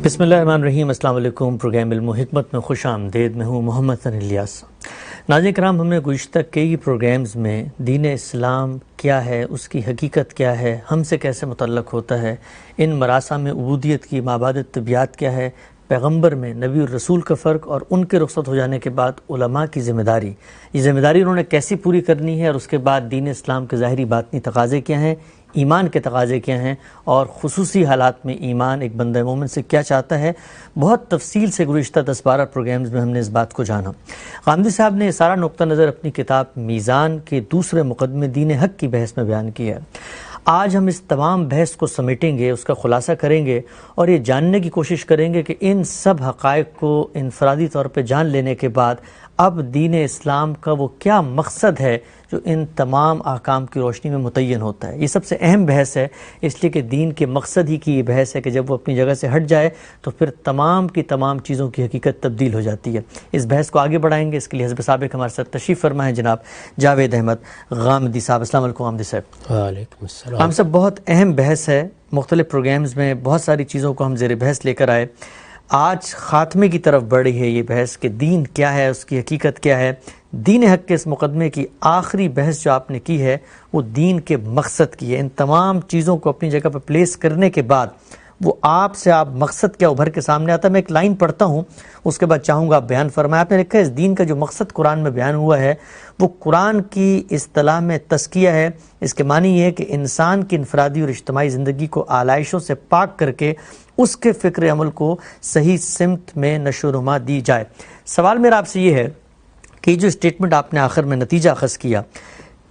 بسم اللہ الرحمن الرحیم۔ السلام علیکم۔ پروگرام علم و حکمت میں خوش آمدید۔ میں ہوں محمد ثنی الیاس۔ ناظرین کرام، ہم نے گزشتہ کئی پروگرامز میں دین اسلام کیا ہے، اس کی حقیقت کیا ہے، ہم سے کیسے متعلق ہوتا ہے، ان مراسم عبودیت کی مابعد طبیعت کیا ہے، پیغمبر میں نبی اور رسول کا فرق، اور ان کے رخصت ہو جانے کے بعد علماء کی ذمہ داری، یہ ذمہ داری انہوں نے کیسی پوری کرنی ہے، اور اس کے بعد دین اسلام کے ظاہری باطنی تقاضے کیا ہیں، ایمان کے تقاضے کیا ہیں، اور خصوصی حالات میں ایمان ایک بندہ مومن سے کیا چاہتا ہے۔ بہت تفصیل سے گزشتہ 10-12 پروگرامز میں ہم نے اس بات کو جانا۔ غامدی صاحب نے یہ سارا نقطہ نظر اپنی کتاب میزان کے دوسرے مقدمے دین حق کی بحث میں بیان کیا ہے۔ آج ہم اس تمام بحث کو سمیٹیں گے، اس کا خلاصہ کریں گے، اور یہ جاننے کی کوشش کریں گے کہ ان سب حقائق کو انفرادی طور پہ جان لینے کے بعد اب دین اسلام کا وہ کیا مقصد ہے جو ان تمام احکام کی روشنی میں متعین ہوتا ہے۔ یہ سب سے اہم بحث ہے، اس لیے کہ دین کے مقصد ہی کی یہ بحث ہے کہ جب وہ اپنی جگہ سے ہٹ جائے تو پھر تمام کی تمام چیزوں کی حقیقت تبدیل ہو جاتی ہے۔ اس بحث کو آگے بڑھائیں گے، اس کے لیے حزب سابق ہمارے ساتھ تشریف فرما ہے جناب جاوید احمد غامدی صاحب۔ السلام علیکم غامدی صاحب۔ وعلیکم السلام۔ ہم سب بہت اہم بحث ہے، مختلف پروگرامز میں بہت ساری چیزوں کو ہم زیر بحث لے کر آئے۔ آج خاتمے کی طرف بڑھ رہی ہے یہ بحث کہ دین کیا ہے، اس کی حقیقت کیا ہے۔ دین حق کے اس مقدمے کی آخری بحث جو آپ نے کی ہے وہ دین کے مقصد کی ہے۔ ان تمام چیزوں کو اپنی جگہ پر پلیس کرنے کے بعد وہ آپ مقصد کیا ابھر کے سامنے آتا ہے۔ میں ایک لائن پڑھتا ہوں، اس کے بعد چاہوں گا آپ بیان فرمائیں۔ آپ نے لکھا ہے اس دین کا جو مقصد قرآن میں بیان ہوا ہے وہ قرآن کی اصطلاح میں تزکیہ ہے۔ اس کے معنی یہ ہے کہ انسان کی انفرادی اور اجتماعی زندگی کو آلائشوں سے پاک کر کے اس کے فکر عمل کو صحیح سمت میں نشو و نما دی جائے۔ سوال میرا آپ سے یہ ہے کہ جو اسٹیٹمنٹ آپ نے آخر میں نتیجہ اخذ کیا،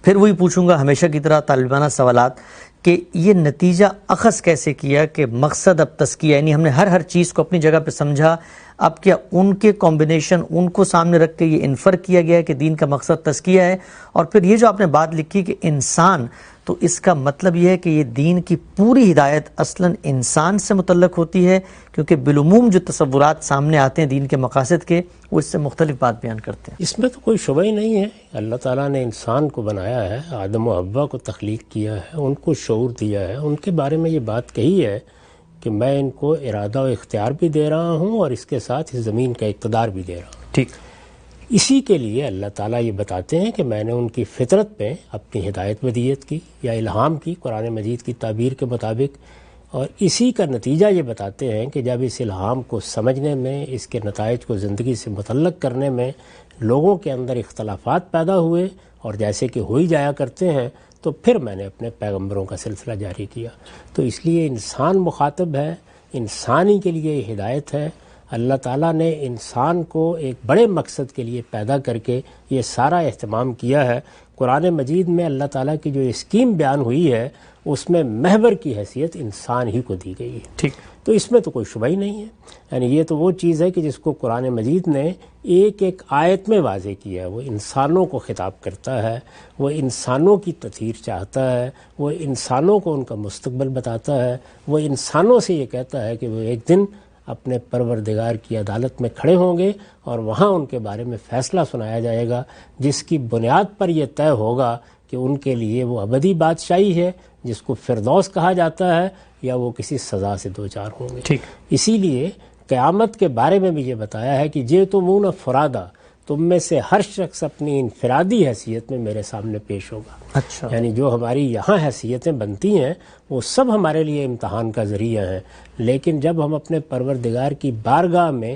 پھر وہی پوچھوں گا ہمیشہ کی طرح طالبانہ سوالات، کہ یہ نتیجہ اخذ کیسے کیا کہ مقصد اب تزکیہ، یعنی ہم نے ہر چیز کو اپنی جگہ پہ سمجھا، اب کیا ان کے کمبینیشن ان کو سامنے رکھ کے یہ انفر کیا گیا ہے کہ دین کا مقصد تزکیہ ہے؟ اور پھر یہ جو آپ نے بات لکھی کہ انسان، تو اس کا مطلب یہ ہے کہ یہ دین کی پوری ہدایت اصلاً انسان سے متعلق ہوتی ہے، کیونکہ بالعموم جو تصورات سامنے آتے ہیں دین کے مقاصد کے وہ اس سے مختلف بات بیان کرتے ہیں۔ اس میں تو کوئی شبہ ہی نہیں ہے۔ اللہ تعالیٰ نے انسان کو بنایا ہے، آدم و حوا کو تخلیق کیا ہے، ان کو شعور دیا ہے، ان کے بارے میں یہ بات کہی ہے کہ میں ان کو ارادہ و اختیار بھی دے رہا ہوں اور اس کے ساتھ اس زمین کا اقتدار بھی دے رہا ہوں۔ ٹھیک، اسی کے لیے اللہ تعالیٰ یہ بتاتے ہیں کہ میں نے ان کی فطرت میں اپنی ہدایت ودیت کی یا الہام کی، قرآن مجید کی تعبیر کے مطابق، اور اسی کا نتیجہ یہ بتاتے ہیں کہ جب اس الہام کو سمجھنے میں، اس کے نتائج کو زندگی سے متعلق کرنے میں لوگوں کے اندر اختلافات پیدا ہوئے، اور جیسے کہ ہو ہی جایا کرتے ہیں، تو پھر میں نے اپنے پیغمبروں کا سلسلہ جاری کیا۔ تو اس لیے انسان مخاطب ہے، انسانی کے لیے یہ ہدایت ہے۔ اللہ تعالیٰ نے انسان کو ایک بڑے مقصد کے لیے پیدا کر کے یہ سارا اہتمام کیا ہے۔ قرآن مجید میں اللہ تعالیٰ کی جو اسکیم بیان ہوئی ہے اس میں محور کی حیثیت انسان ہی کو دی گئی ہے۔ ٹھیک، تو اس میں تو کوئی شبہ ہی نہیں ہے۔ یعنی یہ تو وہ چیز ہے کہ جس کو قرآن مجید نے ایک ایک آیت میں واضح کیا ہے، وہ انسانوں کو خطاب کرتا ہے، وہ انسانوں کی تطہیر چاہتا ہے، وہ انسانوں کو ان کا مستقبل بتاتا ہے، وہ انسانوں سے یہ کہتا ہے کہ وہ ایک دن اپنے پروردگار کی عدالت میں کھڑے ہوں گے اور وہاں ان کے بارے میں فیصلہ سنایا جائے گا، جس کی بنیاد پر یہ طے ہوگا کہ ان کے لیے وہ ابدی بادشاہی ہے جس کو فردوس کہا جاتا ہے، یا وہ کسی سزا سے دوچار ہوں گے۔ ٹھیک، اسی لیے قیامت کے بارے میں بھی یہ بتایا ہے کہ جئتمون فرادا، تم میں سے ہر شخص اپنی انفرادی حیثیت میں میرے سامنے پیش ہوگا۔ اچھا، یعنی جو ہماری یہاں حیثیتیں بنتی ہیں وہ سب ہمارے لیے امتحان کا ذریعہ ہیں، لیکن جب ہم اپنے پروردگار کی بارگاہ میں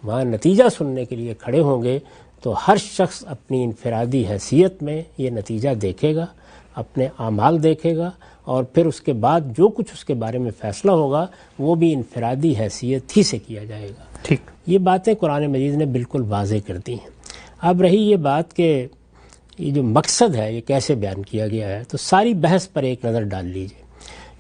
وہاں نتیجہ سننے کے لیے کھڑے ہوں گے تو ہر شخص اپنی انفرادی حیثیت میں یہ نتیجہ دیکھے گا، اپنے اعمال دیکھے گا، اور پھر اس کے بعد جو کچھ اس کے بارے میں فیصلہ ہوگا وہ بھی انفرادی حیثیت ہی سے کیا جائے گا۔ ٹھیک، یہ باتیں قرآن مجید نے بالکل واضح کر دی ہیں۔ اب رہی یہ بات کہ یہ جو مقصد ہے یہ کیسے بیان کیا گیا ہے، تو ساری بحث پر ایک نظر ڈال لیجئے۔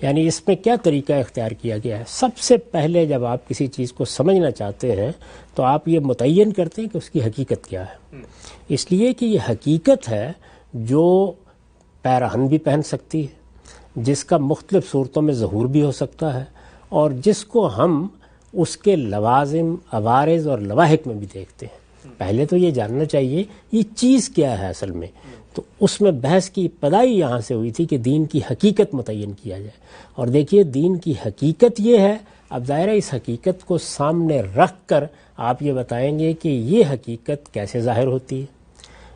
یعنی اس میں کیا طریقہ اختیار کیا گیا ہے؟ سب سے پہلے جب آپ کسی چیز کو سمجھنا چاہتے ہیں تو آپ یہ متعین کرتے ہیں کہ اس کی حقیقت کیا ہے، اس لیے کہ یہ حقیقت ہے جو پیراہن بھی پہن سکتی ہے، جس کا مختلف صورتوں میں ظہور بھی ہو سکتا ہے، اور جس کو ہم اس کے لوازم، عوارض اور لواحق میں بھی دیکھتے ہیں۔ پہلے تو یہ جاننا چاہیے یہ چیز کیا ہے اصل میں، تو اس میں بحث کی ابتدائی یہاں سے ہوئی تھی کہ دین کی حقیقت متعین کیا جائے، اور دیکھیے دین کی حقیقت یہ ہے اب ظاہر ہے اس حقیقت کو سامنے رکھ کر آپ یہ بتائیں گے کہ یہ حقیقت کیسے ظاہر ہوتی ہے،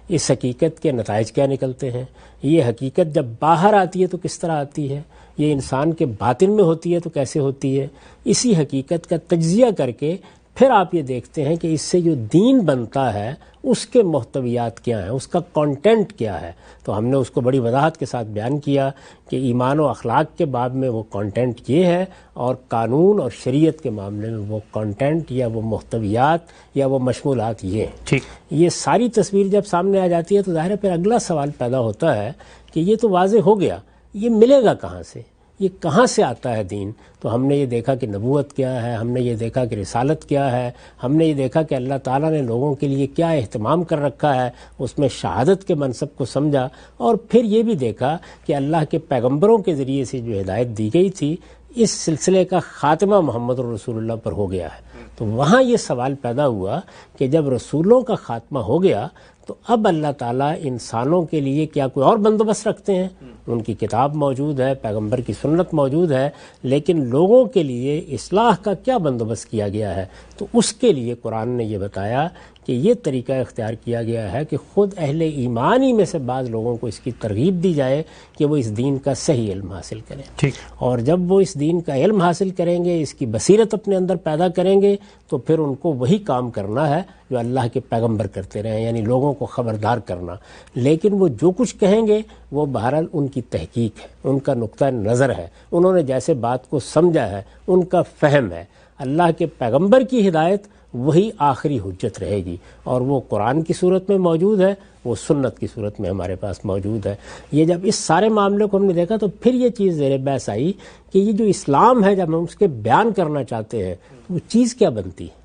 اس حقیقت کے نتائج کیا نکلتے ہیں، یہ حقیقت جب باہر آتی ہے تو کس طرح آتی ہے، یہ انسان کے باطن میں ہوتی ہے تو کیسے ہوتی ہے. اسی حقیقت کا تجزیہ کر کے پھر آپ یہ دیکھتے ہیں کہ اس سے جو دین بنتا ہے اس کے محتویات کیا ہیں، اس کا کانٹینٹ کیا ہے. تو ہم نے اس کو بڑی وضاحت کے ساتھ بیان کیا کہ ایمان و اخلاق کے باب میں وہ کانٹینٹ یہ ہے، اور قانون اور شریعت کے معاملے میں وہ کانٹینٹ یا وہ محتویات یا وہ مشمولات یہ ہیں. ٹھیک، یہ ساری تصویر جب سامنے آ جاتی ہے تو ظاہر ہے پھر اگلا سوال پیدا ہوتا ہے کہ یہ تو واضح ہو گیا، یہ ملے گا کہاں سے، یہ کہاں سے آتا ہے دین. تو ہم نے یہ دیکھا کہ نبوت کیا ہے، ہم نے یہ دیکھا کہ رسالت کیا ہے، ہم نے یہ دیکھا کہ اللہ تعالیٰ نے لوگوں کے لیے کیا اہتمام کر رکھا ہے، اس میں شہادت کے منصب کو سمجھا، اور پھر یہ بھی دیکھا کہ اللہ کے پیغمبروں کے ذریعے سے جو ہدایت دی گئی تھی اس سلسلے کا خاتمہ محمد رسول اللہ پر ہو گیا ہے. تو وہاں یہ سوال پیدا ہوا کہ جب رسولوں کا خاتمہ ہو گیا تو اب اللہ تعالیٰ انسانوں کے لیے کیا کوئی اور بندوبست رکھتے ہیں؟ ان کی کتاب موجود ہے، پیغمبر کی سنت موجود ہے، لیکن لوگوں کے لیے اصلاح کا کیا بندوبست کیا گیا ہے؟ تو اس کے لیے قرآن نے یہ بتایا کہ یہ طریقہ اختیار کیا گیا ہے کہ خود اہل ایمان ہی میں سے بعض لوگوں کو اس کی ترغیب دی جائے کہ وہ اس دین کا صحیح علم حاصل کریں. ٹھیک، اور جب وہ اس دین کا علم حاصل کریں گے، اس کی بصیرت اپنے اندر پیدا کریں گے، تو پھر ان کو وہی کام کرنا ہے جو اللہ کے پیغمبر کرتے رہے، یعنی لوگوں کو خبردار کرنا. لیکن وہ جو کچھ کہیں گے وہ بہرحال ان کی تحقیق ہے، ان کا نقطہ نظر ہے، انہوں نے جیسے بات کو سمجھا ہے، ان کا فہم ہے. اللہ کے پیغمبر کی ہدایت وہی آخری حجت رہے گی، اور وہ قرآن کی صورت میں موجود ہے، وہ سنت کی صورت میں ہمارے پاس موجود ہے. یہ جب اس سارے معاملے کو ہم نے دیکھا تو پھر یہ چیز زیر بحث آئی کہ یہ جو اسلام ہے جب ہم اس کے بیان کرنا چاہتے ہیں تو وہ چیز کیا بنتی ہے.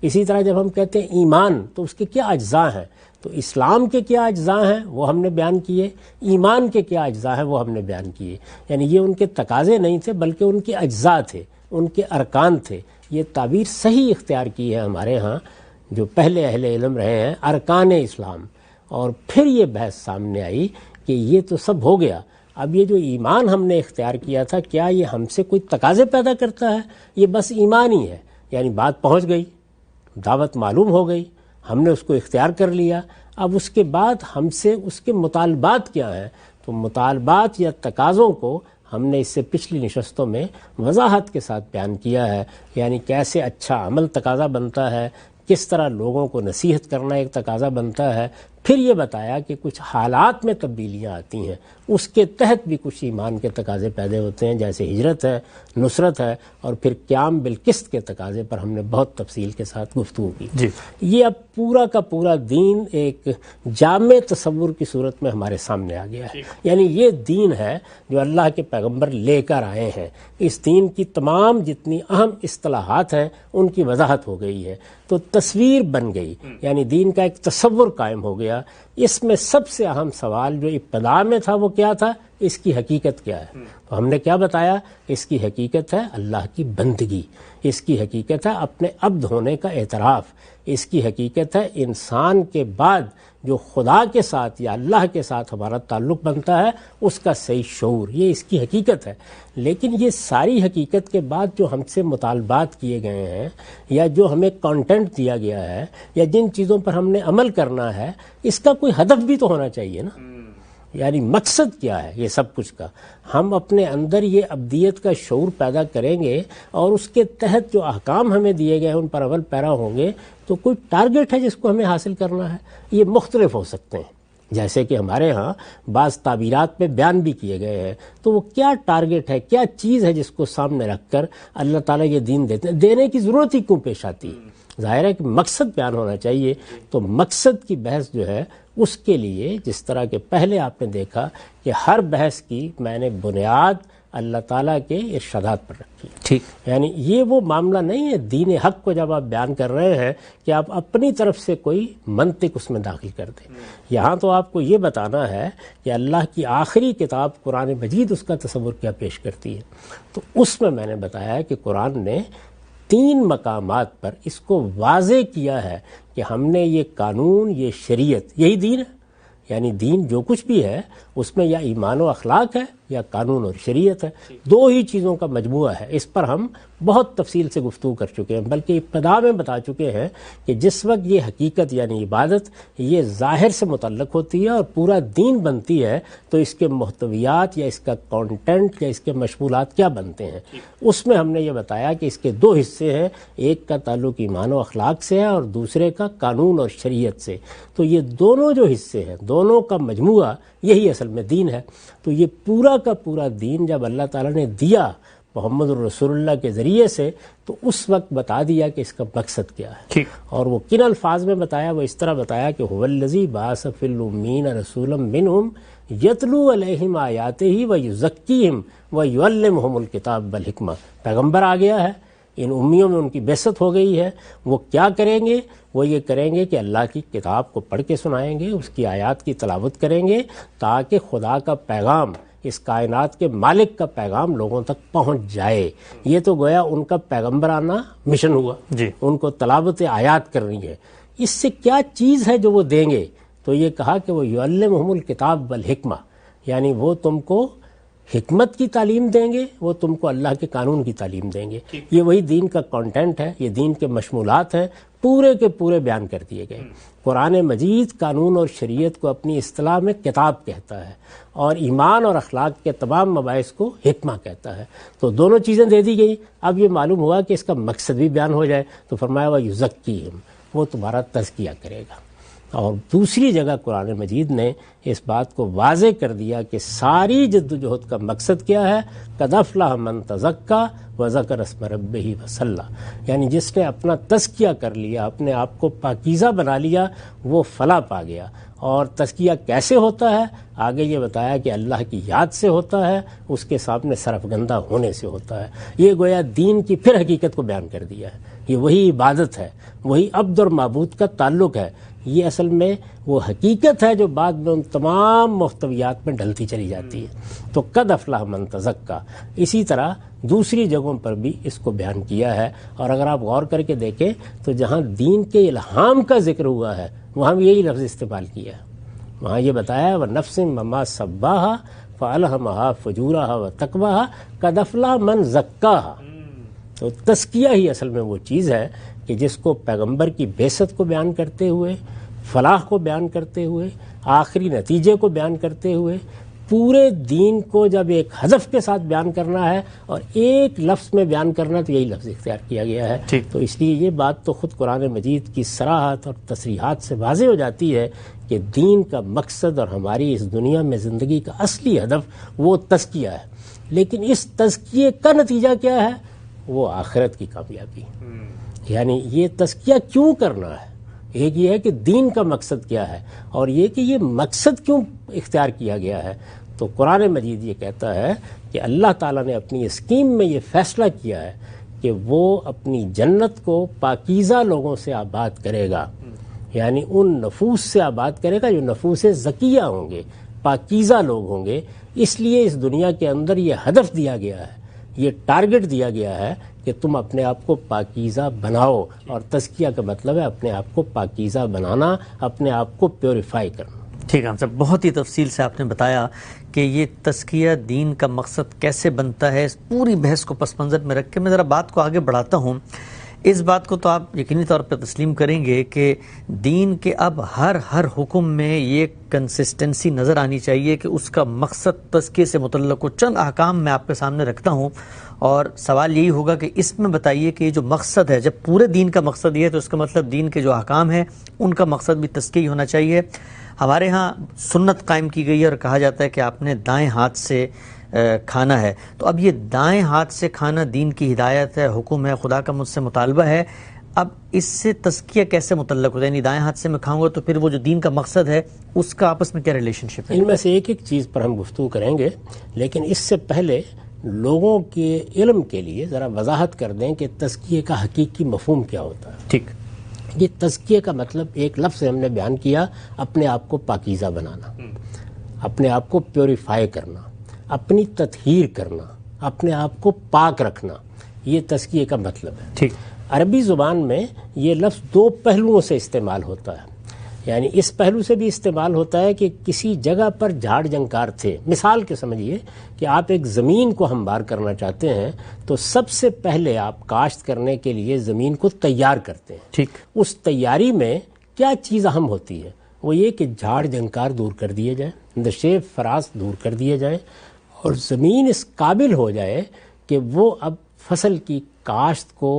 اسی طرح جب ہم کہتے ہیں ایمان تو اس کے کیا اجزاء ہیں، تو اسلام کے کیا اجزاء ہیں وہ ہم نے بیان کیے، ایمان کے کیا اجزاء ہیں وہ ہم نے بیان کیے. یعنی یہ ان کے تقاضے نہیں تھے بلکہ ان کے اجزاء تھے، ان کے ارکان تھے. یہ تعبیر صحیح اختیار کی ہے ہمارے ہاں جو پہلے اہل علم رہے ہیں، ارکان اسلام. اور پھر یہ بحث سامنے آئی کہ یہ تو سب ہو گیا، اب یہ جو ایمان ہم نے اختیار کیا تھا کیا یہ ہم سے کوئی تقاضے پیدا کرتا ہے؟ یہ بس ایمان ہی ہے. یعنی بات پہنچ گئی، دعوت معلوم ہو گئی، ہم نے اس کو اختیار کر لیا، اب اس کے بعد ہم سے اس کے مطالبات کیا ہیں؟ تو مطالبات یا تقاضوں کو ہم نے اس سے پچھلی نشستوں میں وضاحت کے ساتھ بیان کیا ہے. یعنی کیسے اچھا عمل تقاضا بنتا ہے، کس طرح لوگوں کو نصیحت کرنا ایک تقاضا بنتا ہے. پھر یہ بتایا کہ کچھ حالات میں تبدیلیاں آتی ہیں، اس کے تحت بھی کچھ ایمان کے تقاضے پیدا ہوتے ہیں، جیسے ہجرت ہے، نصرت ہے، اور پھر قیام بالقسط کے تقاضے پر ہم نے بہت تفصیل کے ساتھ گفتگو کی. جی، یہ اب پورا کا پورا دین ایک جامع تصور کی صورت میں ہمارے سامنے آ گیا ہے. یعنی یہ دین ہے جو اللہ کے پیغمبر لے کر آئے ہیں. اس دین کی تمام جتنی اہم اصطلاحات ہیں ان کی وضاحت ہو گئی ہے، تو تصویر بن گئی، یعنی دین کا ایک تصور قائم ہو گیا. اس میں سب سے اہم سوال جو ابتدا میں تھا وہ کیا تھا؟ اس کی حقیقت کیا ہے؟ تو ہم نے کیا بتایا؟ اس کی حقیقت ہے اللہ کی بندگی، اس کی حقیقت ہے اپنے عبد ہونے کا اعتراف، اس کی حقیقت ہے انسان کے بعد جو خدا کے ساتھ یا اللہ کے ساتھ ہمارا تعلق بنتا ہے اس کا صحیح شعور، یہ اس کی حقیقت ہے. لیکن یہ ساری حقیقت کے بعد جو ہم سے مطالبات کیے گئے ہیں یا جو ہمیں کانٹینٹ دیا گیا ہے یا جن چیزوں پر ہم نے عمل کرنا ہے، اس کا کوئی ہدف بھی تو ہونا چاہیے نا. یعنی مقصد کیا ہے یہ سب کچھ کا؟ ہم اپنے اندر یہ ابدیت کا شعور پیدا کریں گے اور اس کے تحت جو احکام ہمیں دیے گئے ہیں ان پر عمل پیرا ہوں گے تو کوئی ٹارگٹ ہے جس کو ہمیں حاصل کرنا ہے. یہ مختلف ہو سکتے ہیں، جیسے کہ ہمارے ہاں بعض تعبیرات میں بیان بھی کیے گئے ہیں. تو وہ کیا ٹارگٹ ہے، کیا چیز ہے جس کو سامنے رکھ کر اللہ تعالیٰ یہ دین دیتے ہیں؟ دینے کی ضرورت ہی کیوں پیش آتی ہے؟ ظاہر ہے کہ مقصد بیان ہونا چاہیے. تو مقصد کی بحث جو ہے اس کے لیے جس طرح کہ پہلے آپ نے دیکھا کہ ہر بحث کی میں نے بنیاد اللہ تعالیٰ کے ارشادات پر رکھی. ٹھیک، یعنی یہ وہ معاملہ نہیں ہے دین حق کو جب آپ بیان کر رہے ہیں کہ آپ اپنی طرف سے کوئی منطق اس میں داخل کر دیں. یہاں تو آپ کو یہ بتانا ہے کہ اللہ کی آخری کتاب قرآن مجید اس کا تصور کیا پیش کرتی ہے. تو اس میں نے بتایا کہ قرآن نے 3 مقامات پر اس کو واضح کیا ہے کہ ہم نے یہ قانون، یہ شریعت، یہی دین ہے. یعنی دین جو کچھ بھی ہے اس میں یا ایمان و اخلاق ہے یا قانون اور شریعت ہے، دو ہی چیزوں کا مجموعہ ہے۔ اس پر ہم بہت تفصیل سے گفتگو کر چکے ہیں، بلکہ ابتدا میں بتا چکے ہیں کہ جس وقت یہ حقیقت یعنی عبادت یہ ظاہر سے متعلق ہوتی ہے اور پورا دین بنتی ہے، تو اس کے محتویات یا اس کا کانٹینٹ یا اس کے مشمولات کیا بنتے ہیں۔ اس میں ہم نے یہ بتایا کہ اس کے دو حصے ہیں، ایک کا تعلق ایمان و اخلاق سے ہے اور دوسرے کا قانون اور شریعت سے۔ تو یہ دونوں جو حصے ہیں، دونوں کا مجموعہ یہی اصل میں دین ہے۔ تو یہ پورا کا پورا دین جب اللہ تعالیٰ نے دیا محمد الرسول اللہ کے ذریعے سے، تو اس وقت بتا دیا کہ اس کا مقصد کیا ہے، اور وہ کن الفاظ میں بتایا، وہ اس طرح بتایا کہ هو الذی بعث فی الامین رسولا منہم یتلو علیہم آیاتہ ویزکیہم ویعلمہم الکتاب والحکمہ۔ پیغمبر آ گیا ہے، ان امیوں میں ان کی بعثت ہو گئی ہے، وہ کیا کریں گے؟ وہ یہ کریں گے کہ اللہ کی کتاب کو پڑھ کے سنائیں گے، اس کی آیات کی تلاوت کریں گے، تاکہ خدا کا پیغام، اس کائنات کے مالک کا پیغام لوگوں تک پہنچ جائے۔ یہ تو گویا ان کا پیغمبرانہ مشن ہوا، ان کو تلاوت آیات کرنی ہے۔ اس سے کیا چیز ہے جو وہ دیں گے؟ تو یہ کہا کہ وہ یعلمہم الکتاب والحکمہ، یعنی وہ تم کو حکمت کی تعلیم دیں گے، وہ تم کو اللہ کے قانون کی تعلیم دیں گے۔ یہ وہی دین کا کانٹینٹ ہے، یہ دین کے مشمولات ہیں، پورے کے پورے بیان کر دیے گئے۔ قرآن مجید قانون اور شریعت کو اپنی اصطلاح میں کتاب کہتا ہے، اور ایمان اور اخلاق کے تمام مباحث کو حکمہ کہتا ہے۔ تو دونوں چیزیں دے دی گئی۔ اب یہ معلوم ہوا کہ اس کا مقصد بھی بیان ہو جائے، تو فرمایا وَيُزَكِّيهِمْ، وہ تمہارا تزکیہ کرے گا۔ اور دوسری جگہ قرآن مجید نے اس بات کو واضح کر دیا کہ ساری جد و جہد کا مقصد کیا ہے، قد افلح من تزکیٰ وذکر اسم ربہ فصلی، یعنی جس نے اپنا تزکیہ کر لیا، اپنے آپ کو پاکیزہ بنا لیا، وہ فلاح پا گیا۔ اور تزکیہ کیسے ہوتا ہے؟ آگے یہ بتایا کہ اللہ کی یاد سے ہوتا ہے، اس کے سامنے سرفگندہ ہونے سے ہوتا ہے۔ یہ گویا دین کی پھر حقیقت کو بیان کر دیا ہے۔ یہ وہی عبادت ہے، وہی عبد اور معبود کا تعلق ہے۔ یہ اصل میں وہ حقیقت ہے جو بعد میں ان تمام محتویات میں ڈھلتی چلی جاتی ہے۔ تو قد افلح من تزکیٰ، اسی طرح دوسری جگہوں پر بھی اس کو بیان کیا ہے۔ اور اگر آپ غور کر کے دیکھیں تو جہاں دین کے الہام کا ذکر ہوا ہے وہاں بھی یہی لفظ استعمال کیا ہے۔ وہاں یہ بتایا وَنَفْسٍ وَمَا سَوَّاهَا فَأَلْهَمَهَا فُجُورَهَا وَتَقْوَاهَا قَدْ أَفْلَحَ مَنْ زَكَّاهَا۔ تو تزکیہ ہی اصل میں وہ چیز ہے کہ جس کو پیغمبر کی بعثت کو بیان کرتے ہوئے، فلاح کو بیان کرتے ہوئے، آخری نتیجے کو بیان کرتے ہوئے، پورے دین کو جب ایک ہدف کے ساتھ بیان کرنا ہے اور ایک لفظ میں بیان کرنا، تو یہی لفظ اختیار کیا گیا ہے۔ تو اس لیے یہ بات تو خود قرآن مجید کی صراحت اور تصریحات سے واضح ہو جاتی ہے کہ دین کا مقصد اور ہماری اس دنیا میں زندگی کا اصلی ہدف وہ تزکیہ ہے۔ لیکن اس تزکیے کا نتیجہ کیا ہے؟ وہ آخرت کی کامیابی۔ یعنی یہ تزکیہ کیوں کرنا ہے؟ ایک یہ ہے کہ دین کا مقصد کیا ہے، اور یہ کہ یہ مقصد کیوں اختیار کیا گیا ہے۔ تو قرآن مجید یہ کہتا ہے کہ اللہ تعالیٰ نے اپنی اسکیم میں یہ فیصلہ کیا ہے کہ وہ اپنی جنت کو پاکیزہ لوگوں سے آباد کرے گا، یعنی ان نفوس سے آباد کرے گا جو نفوس زکیہ ہوں گے، پاکیزہ لوگ ہوں گے۔ اس لیے اس دنیا کے اندر یہ ہدف دیا گیا ہے، یہ ٹارگٹ دیا گیا ہے کہ تم اپنے آپ کو پاکیزہ بناؤ، اور تزکیہ کا مطلب ہے اپنے آپ کو پاکیزہ بنانا، اپنے آپ کو پیوریفائی کرنا۔ ٹھیک ہے صاحب، بہت ہی تفصیل سے آپ نے بتایا کہ یہ تزکیہ دین کا مقصد کیسے بنتا ہے۔ اس پوری بحث کو پس منظر میں رکھ کے میں ذرا بات کو آگے بڑھاتا ہوں۔ اس بات کو تو آپ یقینی طور پر تسلیم کریں گے کہ دین کے اب ہر حکم میں یہ کنسسٹنسی نظر آنی چاہیے کہ اس کا مقصد تزکیے سے متعلق ہو۔ چند احکام میں آپ کے سامنے رکھتا ہوں، اور سوال یہی ہوگا کہ اس میں بتائیے کہ یہ جو مقصد ہے، جب پورے دین کا مقصد یہ ہے تو اس کا مطلب دین کے جو احکام ہیں ان کا مقصد بھی تزکیہ ہونا چاہیے۔ ہمارے ہاں سنت قائم کی گئی ہے اور کہا جاتا ہے کہ آپ نے دائیں ہاتھ سے کھانا ہے۔ تو اب یہ دائیں ہاتھ سے کھانا دین کی ہدایت ہے، حکم ہے، خدا کا مجھ سے مطالبہ ہے۔ اب اس سے تزکیہ کیسے متعلق ہوتا ہے؟ یعنی دائیں ہاتھ سے میں کھاؤں گا تو پھر وہ جو دین کا مقصد ہے اس کا آپس میں کیا ریلیشن شپ ہے؟ ان میں سے ایک ایک چیز پر ہم گفتگو کریں گے، لیکن اس سے پہلے لوگوں کے علم کے لیے ذرا وضاحت کر دیں کہ تزکیے کا حقیقی مفہوم کیا ہوتا ہے۔ ٹھیک، یہ تزکیے کا مطلب ایک لفظ ہم نے بیان کیا، اپنے آپ کو پاکیزہ بنانا، اپنے آپ کو پیوریفائی کرنا، اپنی تطہیر کرنا، اپنے آپ کو پاک رکھنا، یہ تزکیے کا مطلب ہے۔ ٹھیک، عربی زبان میں یہ لفظ دو پہلوؤں سے استعمال ہوتا ہے۔ یعنی اس پہلو سے بھی استعمال ہوتا ہے کہ کسی جگہ پر جھاڑ جھنکار تھے. مثال کے سمجھیے کہ آپ ایک زمین کو ہموار کرنا چاہتے ہیں تو سب سے پہلے آپ کاشت کرنے کے لیے زمین کو تیار کرتے ہیں. ٹھیک. اس تیاری میں کیا چیز اہم ہوتی ہے؟ وہ یہ کہ جھاڑ جھنکار دور کر دیے جائیں، نشیب فراز دور کر دیے جائیں، اور زمین اس قابل ہو جائے کہ وہ اب فصل کی کاشت کو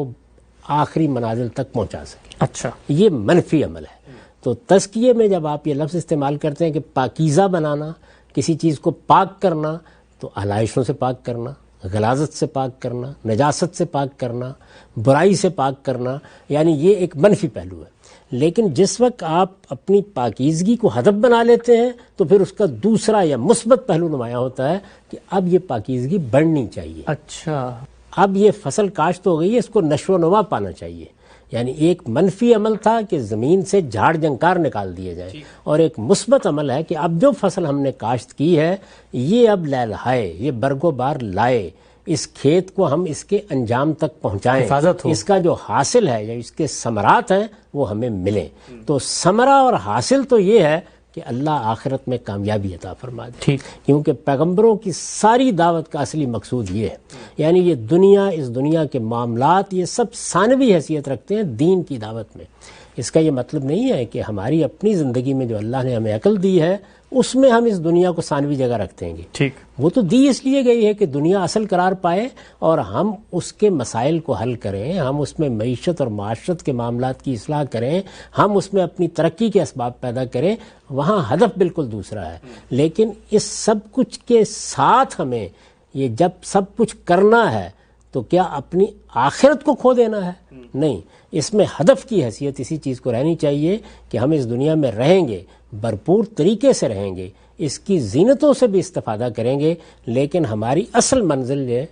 آخری منازل تک پہنچا سکے. اچھا. یہ منفی عمل ہے. تو تزکیے میں جب آپ یہ لفظ استعمال کرتے ہیں کہ پاکیزہ بنانا، کسی چیز کو پاک کرنا، تو علائشوں سے پاک کرنا، غلاظت سے پاک کرنا، نجاست سے پاک کرنا، برائی سے پاک کرنا، یعنی یہ ایک منفی پہلو ہے. لیکن جس وقت آپ اپنی پاکیزگی کو ہدف بنا لیتے ہیں تو پھر اس کا دوسرا یا مثبت پہلو نمایاں ہوتا ہے کہ اب یہ پاکیزگی بڑھنی چاہیے. اچھا. اب یہ فصل کاشت ہو گئی ہے، اس کو نشو و نما پانا چاہیے. یعنی ایک منفی عمل تھا کہ زمین سے جھاڑ جھنکار نکال دیے جائیں، اور ایک مثبت عمل ہے کہ اب جو فصل ہم نے کاشت کی ہے یہ اب لہلہائے، یہ برگ و بار لائے، اس کھیت کو ہم اس کے انجام تک پہنچائیں، حفاظت ہو، اس کا جو حاصل ہے یا اس کے ثمرات ہیں وہ ہمیں ملیں. تو ثمرہ اور حاصل تو یہ ہے کہ اللہ آخرت میں کامیابی عطا فرما دے. ٹھیک. کیونکہ پیغمبروں کی ساری دعوت کا اصلی مقصود یہ ہے، یعنی یہ دنیا، اس دنیا کے معاملات، یہ سب ثانوی حیثیت رکھتے ہیں دین کی دعوت میں. اس کا یہ مطلب نہیں ہے کہ ہماری اپنی زندگی میں جو اللہ نے ہمیں عقل دی ہے اس میں ہم اس دنیا کو ثانوی جگہ رکھ دیں گے. ٹھیک. وہ تو دی اس لیے گئی ہے کہ دنیا اصل قرار پائے اور ہم اس کے مسائل کو حل کریں، ہم اس میں معیشت اور معاشرت کے معاملات کی اصلاح کریں، ہم اس میں اپنی ترقی کے اسباب پیدا کریں. وہاں ہدف بالکل دوسرا ہے. لیکن اس سب کچھ کے ساتھ ہمیں یہ جب سب کچھ کرنا ہے تو کیا اپنی آخرت کو کھو دینا ہے؟ نہیں. اس میں ہدف کی حیثیت اسی چیز کو رہنی چاہیے کہ ہم اس دنیا میں رہیں گے، بھرپور طریقے سے رہیں گے، اس کی زینتوں سے بھی استفادہ کریں گے، لیکن ہماری اصل منزل جو ہے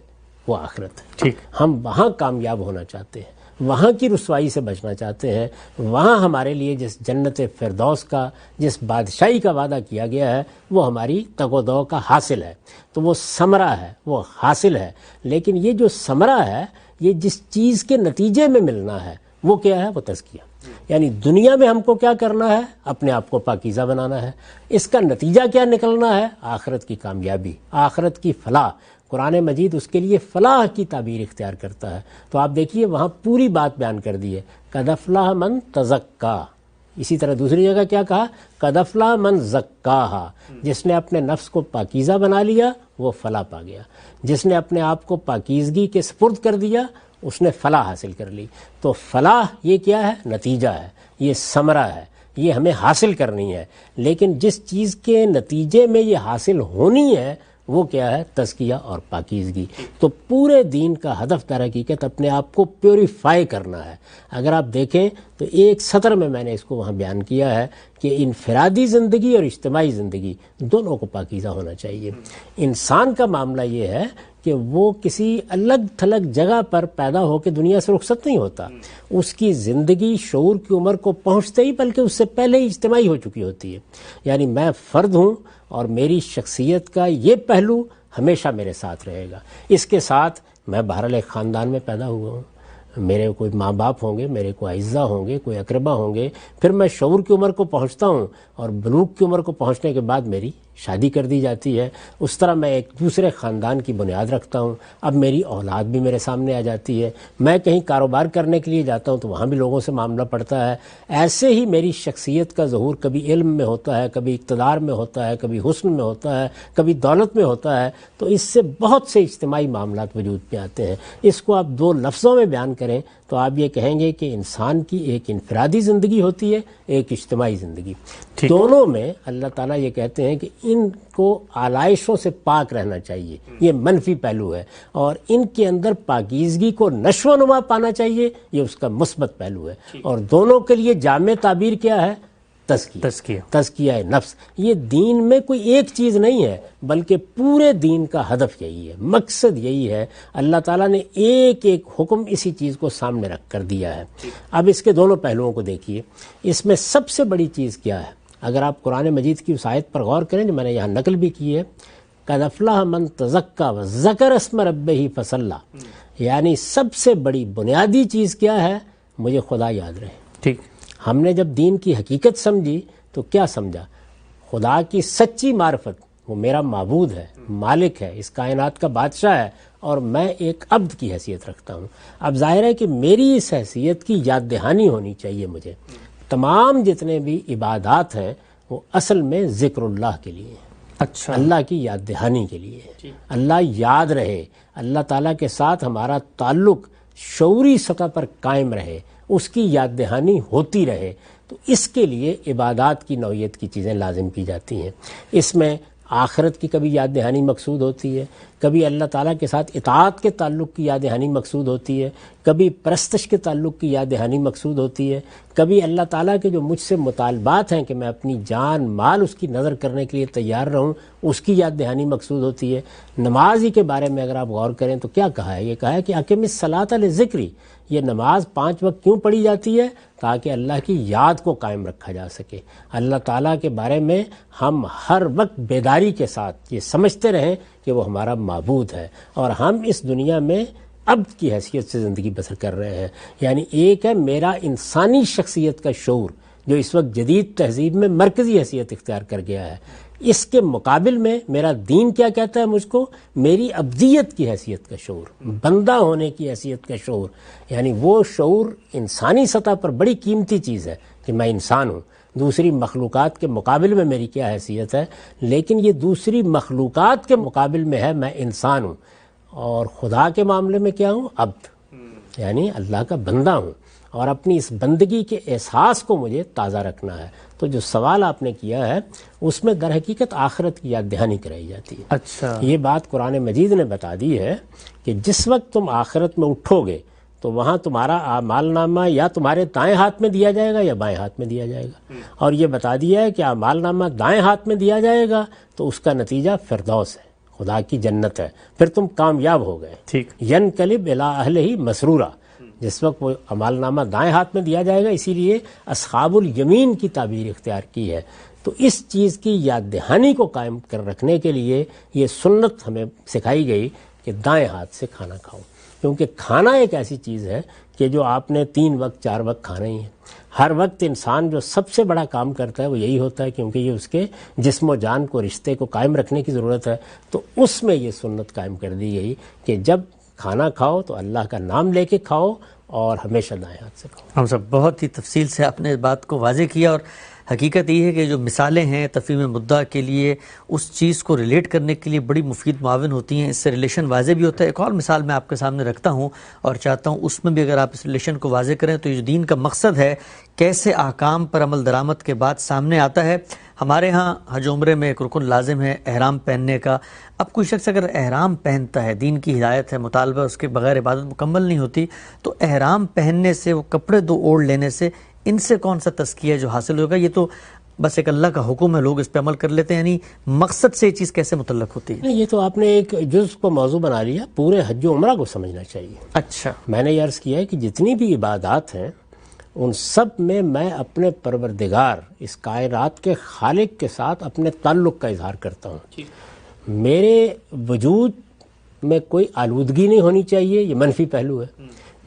وہ آخرت ہے. ٹھیک. ہم وہاں کامیاب ہونا چاہتے ہیں، وہاں کی رسوائی سے بچنا چاہتے ہیں. وہاں ہمارے لیے جس جنت فردوس کا، جس بادشاہی کا وعدہ کیا گیا ہے وہ ہماری تگ و دو کا حاصل ہے. تو وہ ثمرہ ہے، وہ حاصل ہے. لیکن یہ جو ثمرہ ہے یہ جس چیز کے نتیجے میں ملنا ہے وہ کیا ہے؟ وہ تزکیہ. یعنی دنیا میں ہم کو کیا کرنا ہے؟ اپنے آپ کو پاکیزہ بنانا ہے. اس کا نتیجہ کیا نکلنا ہے؟ آخرت کی کامیابی، آخرت کی فلاح. قرآن مجید اس کے لیے فلاح کی تعبیر اختیار کرتا ہے. تو آپ دیکھیے وہاں پوری بات بیان کر دی ہے، قد افلح من تزکا. اسی طرح دوسری جگہ کیا کہا؟ قد افلح من زکاہا. جس نے اپنے نفس کو پاکیزہ بنا لیا وہ فلاح پا گیا. جس نے اپنے آپ کو پاکیزگی کے سپرد کر دیا اس نے فلاح حاصل کر لی. تو فلاح یہ کیا ہے؟ نتیجہ ہے، یہ ثمرہ ہے، یہ ہمیں حاصل کرنی ہے. لیکن جس چیز کے نتیجے میں یہ حاصل ہونی ہے وہ کیا ہے؟ تزکیہ اور پاکیزگی. تو پورے دین کا ہدف در حقیقت اپنے آپ کو پیوریفائی کرنا ہے. اگر آپ دیکھیں تو ایک سطر میں نے اس کو وہاں بیان کیا ہے کہ انفرادی زندگی اور اجتماعی زندگی دونوں کو پاکیزہ ہونا چاہیے. انسان کا معاملہ یہ ہے کہ وہ کسی الگ تھلگ جگہ پر پیدا ہو کے دنیا سے رخصت نہیں ہوتا. اس کی زندگی شعور کی عمر کو پہنچتے ہی بلکہ اس سے پہلے ہی اجتماعی ہو چکی ہوتی ہے. یعنی میں فرد ہوں اور میری شخصیت کا یہ پہلو ہمیشہ میرے ساتھ رہے گا. اس کے ساتھ میں بہرحال ایک خاندان میں پیدا ہوا ہوں، میرے کوئی ماں باپ ہوں گے، میرے کوئی اعزا ہوں گے، کوئی اقربا ہوں گے. پھر میں شعور کی عمر کو پہنچتا ہوں اور بلوغ کی عمر کو پہنچنے کے بعد میری شادی کر دی جاتی ہے. اس طرح میں ایک دوسرے خاندان کی بنیاد رکھتا ہوں. اب میری اولاد بھی میرے سامنے آ جاتی ہے. میں کہیں کاروبار کرنے کے لیے جاتا ہوں تو وہاں بھی لوگوں سے معاملہ پڑتا ہے. ایسے ہی میری شخصیت کا ظہور کبھی علم میں ہوتا ہے، کبھی اقتدار میں ہوتا ہے، کبھی حسن میں ہوتا ہے، کبھی دولت میں ہوتا ہے. تو اس سے بہت سے اجتماعی معاملات وجود میں آتے ہیں. اس کو آپ دو لفظوں میں بیان کریں تو آپ یہ کہیں گے کہ انسان کی ایک انفرادی زندگی ہوتی ہے، ایک اجتماعی زندگی. دونوں میں اللہ تعالیٰ یہ کہتے ہیں کہ ان کو آلائشوں سے پاک رہنا چاہیے. یہ منفی پہلو ہے. اور ان کے اندر پاکیزگی کو نشو و نما پانا چاہیے، یہ اس کا مثبت پہلو ہے. اور دونوں کے لیے جامع تعبیر کیا ہے؟ تزکیہ. تزکیہ نفس. یہ دین میں کوئی ایک چیز نہیں ہے بلکہ پورے دین کا ہدف یہی ہے، مقصد یہی ہے. اللہ تعالیٰ نے ایک ایک حکم اسی چیز کو سامنے رکھ کر دیا ہے. اب اس کے دونوں پہلوؤں کو دیکھیے. اس میں سب سے بڑی چیز کیا ہے؟ اگر آپ قرآن مجید کی اس آیت پر غور کریں جو میں نے یہاں نقل بھی کی ہے، قد افلح من تزکا وذکر اسم ربہ فصلی. یعنی سب سے بڑی بنیادی چیز کیا ہے؟ مجھے خدا یاد رہے. ٹھیک. ہم نے جب دین کی حقیقت سمجھی تو کیا سمجھا؟ خدا کی سچی معرفت، وہ میرا معبود ہے، مالک ہے، اس کائنات کا بادشاہ ہے، اور میں ایک عبد کی حیثیت رکھتا ہوں۔ اب ظاہر ہے کہ میری اس حیثیت کی یاد دہانی ہونی چاہیے مجھے۔ تمام جتنے بھی عبادات ہیں وہ اصل میں ذکر اللہ کے لیے ہیں، اچھا، اللہ کی یاد دہانی کے لیے ہے، اللہ یاد رہے، اللہ تعالیٰ کے ساتھ ہمارا تعلق شعوری سطح پر قائم رہے، اس کی یاد دہانی ہوتی رہے، تو اس کے لیے عبادات کی نوعیت کی چیزیں لازم کی جاتی ہیں۔ اس میں آخرت کی کبھی یاد دہانی مقصود ہوتی ہے، کبھی اللہ تعالیٰ کے ساتھ اطاعت کے تعلق کی یاد دہانی مقصود ہوتی ہے، کبھی پرستش کے تعلق کی یاد دہانی مقصود ہوتی ہے، کبھی اللہ تعالیٰ کے جو مجھ سے مطالبات ہیں کہ میں اپنی جان مال اس کی نظر کرنے کے لیے تیار رہوں، اس کی یاد دہانی مقصود ہوتی ہے۔ نماز ہی کے بارے میں اگر آپ غور کریں تو کیا کہا ہے؟ یہ کہا ہے کہ اقم الصلاۃ لذکری، یہ نماز 5 وقت کیوں پڑھی جاتی ہے؟ تاکہ اللہ کی یاد کو قائم رکھا جا سکے، اللہ تعالیٰ کے بارے میں ہم ہر وقت بیداری کے ساتھ یہ سمجھتے رہیں کہ وہ ہمارا معبود ہے، اور ہم اس دنیا میں عبد کی حیثیت سے زندگی بسر کر رہے ہیں۔ یعنی ایک ہے میرا انسانی شخصیت کا شعور جو اس وقت جدید تہذیب میں مرکزی حیثیت اختیار کر گیا ہے، اس کے مقابل میں میرا دین کیا کہتا ہے مجھ کو؟ میری عبدیت کی حیثیت کا شعور، بندہ ہونے کی حیثیت کا شعور، یعنی وہ شعور انسانی سطح پر بڑی قیمتی چیز ہے کہ میں انسان ہوں، دوسری مخلوقات کے مقابل میں میری کیا حیثیت ہے، لیکن یہ دوسری مخلوقات کے مقابل میں ہے میں انسان ہوں، اور خدا کے معاملے میں کیا ہوں؟ عبد، یعنی اللہ کا بندہ ہوں، اور اپنی اس بندگی کے احساس کو مجھے تازہ رکھنا ہے۔ تو جو سوال آپ نے کیا ہے اس میں در حقیقت آخرت کی یاد دہانی کرائی جاتی ہے۔ اچھا، یہ بات قرآن مجید نے بتا دی ہے کہ جس وقت تم آخرت میں اٹھو گے تو وہاں تمہارا اعمال نامہ یا تمہارے دائیں ہاتھ میں دیا جائے گا یا بائیں ہاتھ میں دیا جائے گا، اور یہ بتا دیا ہے کہ اعمال نامہ دائیں ہاتھ میں دیا جائے گا تو اس کا نتیجہ فردوس ہے، خدا کی جنت ہے، پھر تم کامیاب ہو گئے۔ ٹھیک، ینقلب الی اہلہ مسرورا، جس وقت وہ عمال نامہ دائیں ہاتھ میں دیا جائے گا، اسی لیے اصحاب الیمین کی تعبیر اختیار کی ہے۔ تو اس چیز کی یاد دہانی کو قائم کر رکھنے کے لیے یہ سنت ہمیں سکھائی گئی کہ دائیں ہاتھ سے کھانا کھاؤ، کیونکہ کھانا ایک ایسی چیز ہے کہ جو آپ نے 3 وقت 4 وقت کھانا ہی ہے۔ ہر وقت انسان جو سب سے بڑا کام کرتا ہے وہ یہی ہوتا ہے، کیونکہ یہ اس کے جسم و جان کو، رشتے کو قائم رکھنے کی ضرورت ہے، تو اس میں یہ سنت قائم کر دی گئی کہ جب کھانا کھاؤ تو اللہ کا نام لے کے کھاؤ اور ہمیشہ دائیں ہاتھ سے کھاؤ۔ ہم سب بہت ہی تفصیل سے آپ نے اس بات کو واضح کیا، اور حقیقت یہ ہے کہ جو مثالیں ہیں تفہیم مدعا کے لیے اس چیز کو ریلیٹ کرنے کے لیے بڑی مفید معاون ہوتی ہیں، اس سے ریلیشن واضح بھی ہوتا ہے۔ ایک اور مثال میں آپ کے سامنے رکھتا ہوں اور چاہتا ہوں اس میں بھی اگر آپ اس ریلیشن کو واضح کریں تو یہ جو دین کا مقصد ہے کیسے احکام پر عمل درآمد کے بعد سامنے آتا ہے۔ ہمارے ہاں حج عمرے میں ایک رکن لازم ہے احرام پہننے کا۔ اب کوئی شخص اگر احرام پہنتا ہے، دین کی ہدایت ہے، مطالبہ اس کے بغیر عبادت مکمل نہیں ہوتی، تو احرام پہننے سے، وہ کپڑے 2 اوڑھ لینے سے، ان سے کون سا تزکیہ جو حاصل ہوگا؟ یہ تو بس ایک اللہ کا حکم ہے، لوگ اس پہ عمل کر لیتے ہیں، یعنی مقصد سے یہ چیز کیسے متعلق ہوتی ہے؟ یہ تو آپ نے ایک جز کو موضوع بنا لیا، پورے حج و عمرہ کو سمجھنا چاہیے۔ اچھا، میں نے یہ عرض کیا ہے کہ جتنی بھی عبادات ہیں ان سب میں میں اپنے پروردگار، اس کائنات کے خالق کے ساتھ اپنے تعلق کا اظہار کرتا ہوں۔ میرے وجود میں کوئی آلودگی نہیں ہونی چاہیے، یہ منفی پہلو ہے۔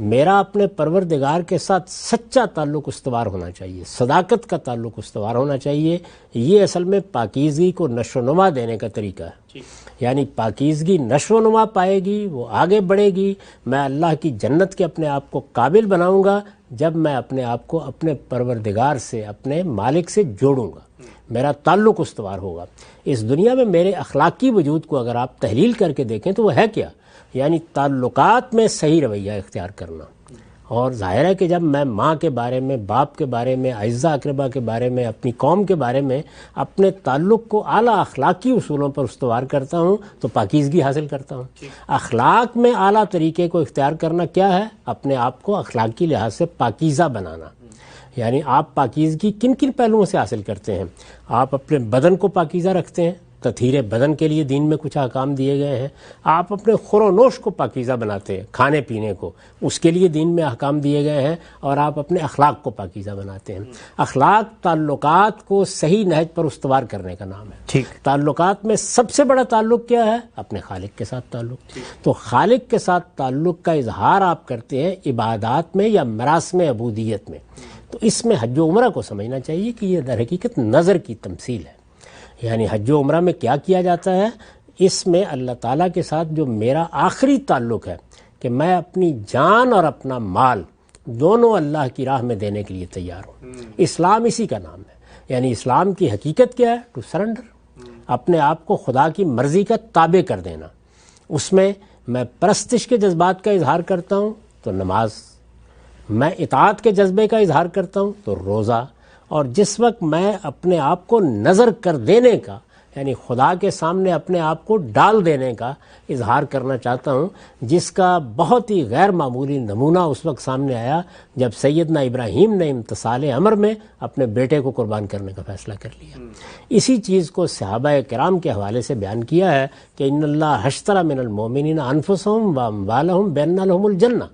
میرا اپنے پروردگار کے ساتھ سچا تعلق استوار ہونا چاہیے، صداقت کا تعلق استوار ہونا چاہیے۔ یہ اصل میں پاکیزگی کو نشو و نما دینے کا طریقہ ہے، یعنی پاکیزگی نشو و نما پائے گی، وہ آگے بڑھے گی، میں اللہ کی جنت کے اپنے آپ کو قابل بناؤں گا جب میں اپنے آپ کو اپنے پروردگار سے، اپنے مالک سے جوڑوں گا، میرا تعلق استوار ہوگا۔ اس دنیا میں میرے اخلاقی وجود کو اگر آپ تحلیل کر کے دیکھیں تو وہ ہے کیا؟ یعنی تعلقات میں صحیح رویہ اختیار کرنا۔ اور ظاہر ہے کہ جب میں ماں کے بارے میں، باپ کے بارے میں، اعزا اقربا کے بارے میں، اپنی قوم کے بارے میں اپنے تعلق کو اعلیٰ اخلاقی اصولوں پر استوار کرتا ہوں تو پاکیزگی حاصل کرتا ہوں۔ اخلاق میں اعلیٰ طریقے کو اختیار کرنا کیا ہے؟ اپنے آپ کو اخلاقی لحاظ سے پاکیزہ بنانا۔ یعنی آپ پاکیزگی کن کن پہلوؤں سے حاصل کرتے ہیں؟ آپ اپنے بدن کو پاکیزہ رکھتے ہیں، تطہیر بدن کے لیے دین میں کچھ احکام دیے گئے ہیں۔ آپ اپنے خور و نوش کو پاکیزہ بناتے ہیں، کھانے پینے کو، اس کے لیے دین میں احکام دیے گئے ہیں، اور آپ اپنے اخلاق کو پاکیزہ بناتے ہیں۔ اخلاق تعلقات کو صحیح نہج پر استوار کرنے کا نام ہے۔ ٹھیک، تعلقات میں سب سے بڑا تعلق کیا ہے؟ اپنے خالق کے ساتھ تعلق۔ تو خالق کے ساتھ تعلق کا اظہار آپ کرتے ہیں عبادات میں یا مراسم عبودیت میں۔ تو اس میں حج و عمرہ کو سمجھنا چاہیے کہ یہ در حقیقت نظر کی تمثیل ہے. یعنی حج و عمرہ میں کیا کیا جاتا ہے؟ اس میں اللہ تعالیٰ کے ساتھ جو میرا آخری تعلق ہے کہ میں اپنی جان اور اپنا مال دونوں اللہ کی راہ میں دینے کے لیے تیار ہوں. اسلام اسی کا نام ہے. یعنی اسلام کی حقیقت کیا ہے؟ ٹو سرنڈر، اپنے آپ کو خدا کی مرضی کا تابع کر دینا. اس میں میں پرستش کے جذبات کا اظہار کرتا ہوں تو نماز، میں اطاعت کے جذبے کا اظہار کرتا ہوں تو روزہ، اور جس وقت میں اپنے آپ کو نظر کر دینے کا، یعنی خدا کے سامنے اپنے آپ کو ڈال دینے کا اظہار کرنا چاہتا ہوں، جس کا بہت ہی غیر معمولی نمونہ اس وقت سامنے آیا جب سیدنا ابراہیم نے امتثال امر میں اپنے بیٹے کو قربان کرنے کا فیصلہ کر لیا. اسی چیز کو صحابہ کرام کے حوالے سے بیان کیا ہے کہ ان اللہ اشتری من المؤمنین انفسهم واموالهم بان لهم الجنہ،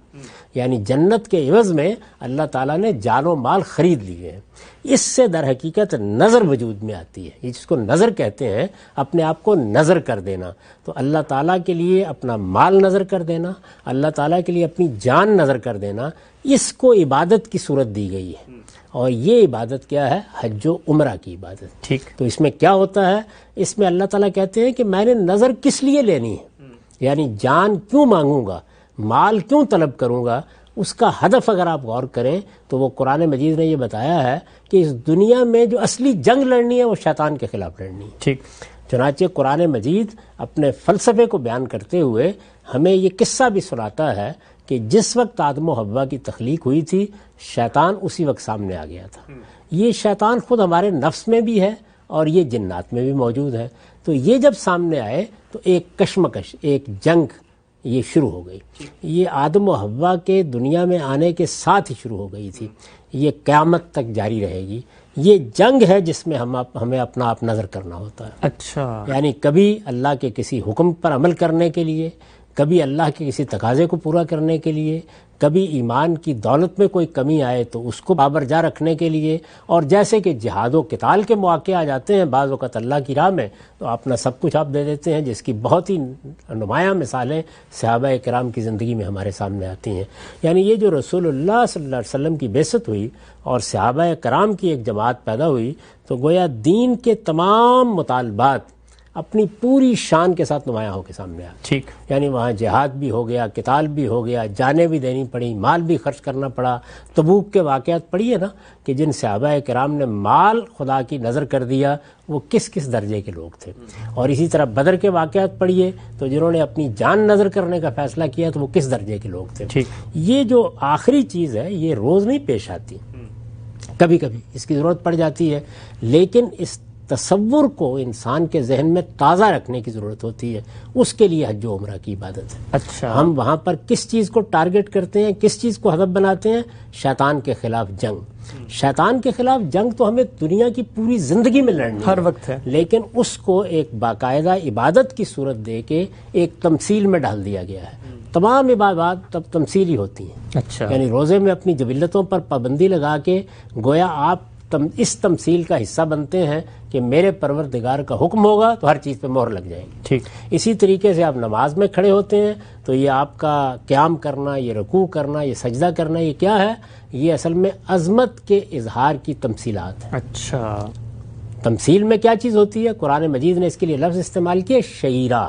یعنی جنت کے عوض میں اللہ تعالیٰ نے جان و مال خرید لیے ہیں. اس سے در حقیقت نظر وجود میں آتی ہے. یہ جس کو نظر کہتے ہیں، اپنے آپ کو نظر کر دینا. تو اللہ تعالیٰ کے لیے اپنا مال نظر کر دینا، اللہ تعالیٰ کے لیے اپنی جان نظر کر دینا، اس کو عبادت کی صورت دی گئی ہے. اور یہ عبادت کیا ہے؟ حج و عمرہ کی عبادت. ٹھیک. تو اس میں کیا ہوتا ہے؟ اس میں اللہ تعالیٰ کہتے ہیں کہ میں نے نظر کس لیے لینی ہے، یعنی جان کیوں مانگوں گا، مال کیوں طلب کروں گا. اس کا ہدف اگر آپ غور کریں تو وہ قرآن مجید نے یہ بتایا ہے کہ اس دنیا میں جو اصلی جنگ لڑنی ہے وہ شیطان کے خلاف لڑنی ہے. ٹھیک. چنانچہ قرآن مجید اپنے فلسفے کو بیان کرتے ہوئے ہمیں یہ قصہ بھی سناتا ہے کہ جس وقت آدم و حوا کی تخلیق ہوئی تھی، شیطان اسی وقت سامنے آ گیا تھا. یہ شیطان خود ہمارے نفس میں بھی ہے اور یہ جنات میں بھی موجود ہے. تو یہ جب سامنے آئے تو ایک کشمکش، ایک جنگ یہ شروع ہو گئی. یہ آدم و حوا کے دنیا میں آنے کے ساتھ ہی شروع ہو گئی تھی. یہ قیامت تک جاری رہے گی. یہ جنگ ہے جس میں ہمیں اپنا آپ نظر کرنا ہوتا ہے. اچھا. یعنی کبھی اللہ کے کسی حکم پر عمل کرنے کے لیے، کبھی اللہ کے کسی تقاضے کو پورا کرنے کے لیے، کبھی ایمان کی دولت میں کوئی کمی آئے تو اس کو بابرجا رکھنے کے لیے. اور جیسے کہ جہاد و قتال کے مواقع آ جاتے ہیں بعض اوقات اللہ کی راہ میں، تو اپنا سب کچھ آپ دے دیتے ہیں، جس کی بہت ہی نمایاں مثالیں صحابہ کرام کی زندگی میں ہمارے سامنے آتی ہیں. یعنی یہ جو رسول اللہ صلی اللہ علیہ وسلم کی بعثت ہوئی اور صحابہ کرام کی ایک جماعت پیدا ہوئی، تو گویا دین کے تمام مطالبات اپنی پوری شان کے ساتھ نمایاں ہو کے سامنے آ. ٹھیک. یعنی وہاں جہاد بھی ہو گیا، قتال بھی ہو گیا، جانیں بھی دینی پڑی، مال بھی خرچ کرنا پڑا. تبوک کے واقعات پڑھیے نا کہ جن صحابہ کرام نے مال خدا کی نظر کر دیا وہ کس کس درجے کے لوگ تھے. اور اسی طرح بدر کے واقعات پڑھیے تو جنہوں نے اپنی جان نظر کرنے کا فیصلہ کیا تو وہ کس درجے کے لوگ تھے. ٹھیک. یہ جو آخری چیز ہے یہ روز نہیں پیش آتی، کبھی کبھی اس کی ضرورت پڑ جاتی ہے، لیکن اس تصور کو انسان کے ذہن میں تازہ رکھنے کی ضرورت ہوتی ہے. اس کے لیے حج و عمرہ کی عبادت ہے. اچھا. ہم وہاں پر کس چیز کو ٹارگٹ کرتے ہیں، کس چیز کو ہدف بناتے ہیں؟ شیطان کے خلاف جنگ. شیطان کے خلاف جنگ تو ہمیں دنیا کی پوری زندگی میں لڑنی ہر وقت ہے، لیکن اس کو ایک باقاعدہ عبادت کی صورت دے کے ایک تمثیل میں ڈال دیا گیا ہے. تمام عبادات تب تمثیلی ہوتی ہیں. اچھا. یعنی روزے میں اپنی جبلتوں پر پابندی لگا کے گویا آپ اس تمثیل کا حصہ بنتے ہیں کہ میرے پروردگار کا حکم ہوگا تو ہر چیز پہ مہر لگ جائے گی. ٹھیک. اسی طریقے سے آپ نماز میں کھڑے ہوتے ہیں تو یہ آپ کا قیام کرنا، یہ رکوع کرنا، یہ سجدہ کرنا، یہ کیا ہے؟ یہ اصل میں عظمت کے اظہار کی تمثیلات ہیں. اچھا. تمثیل میں کیا چیز ہوتی ہے؟ قرآن مجید نے اس کے لیے لفظ استعمال کیا، شعیرہ.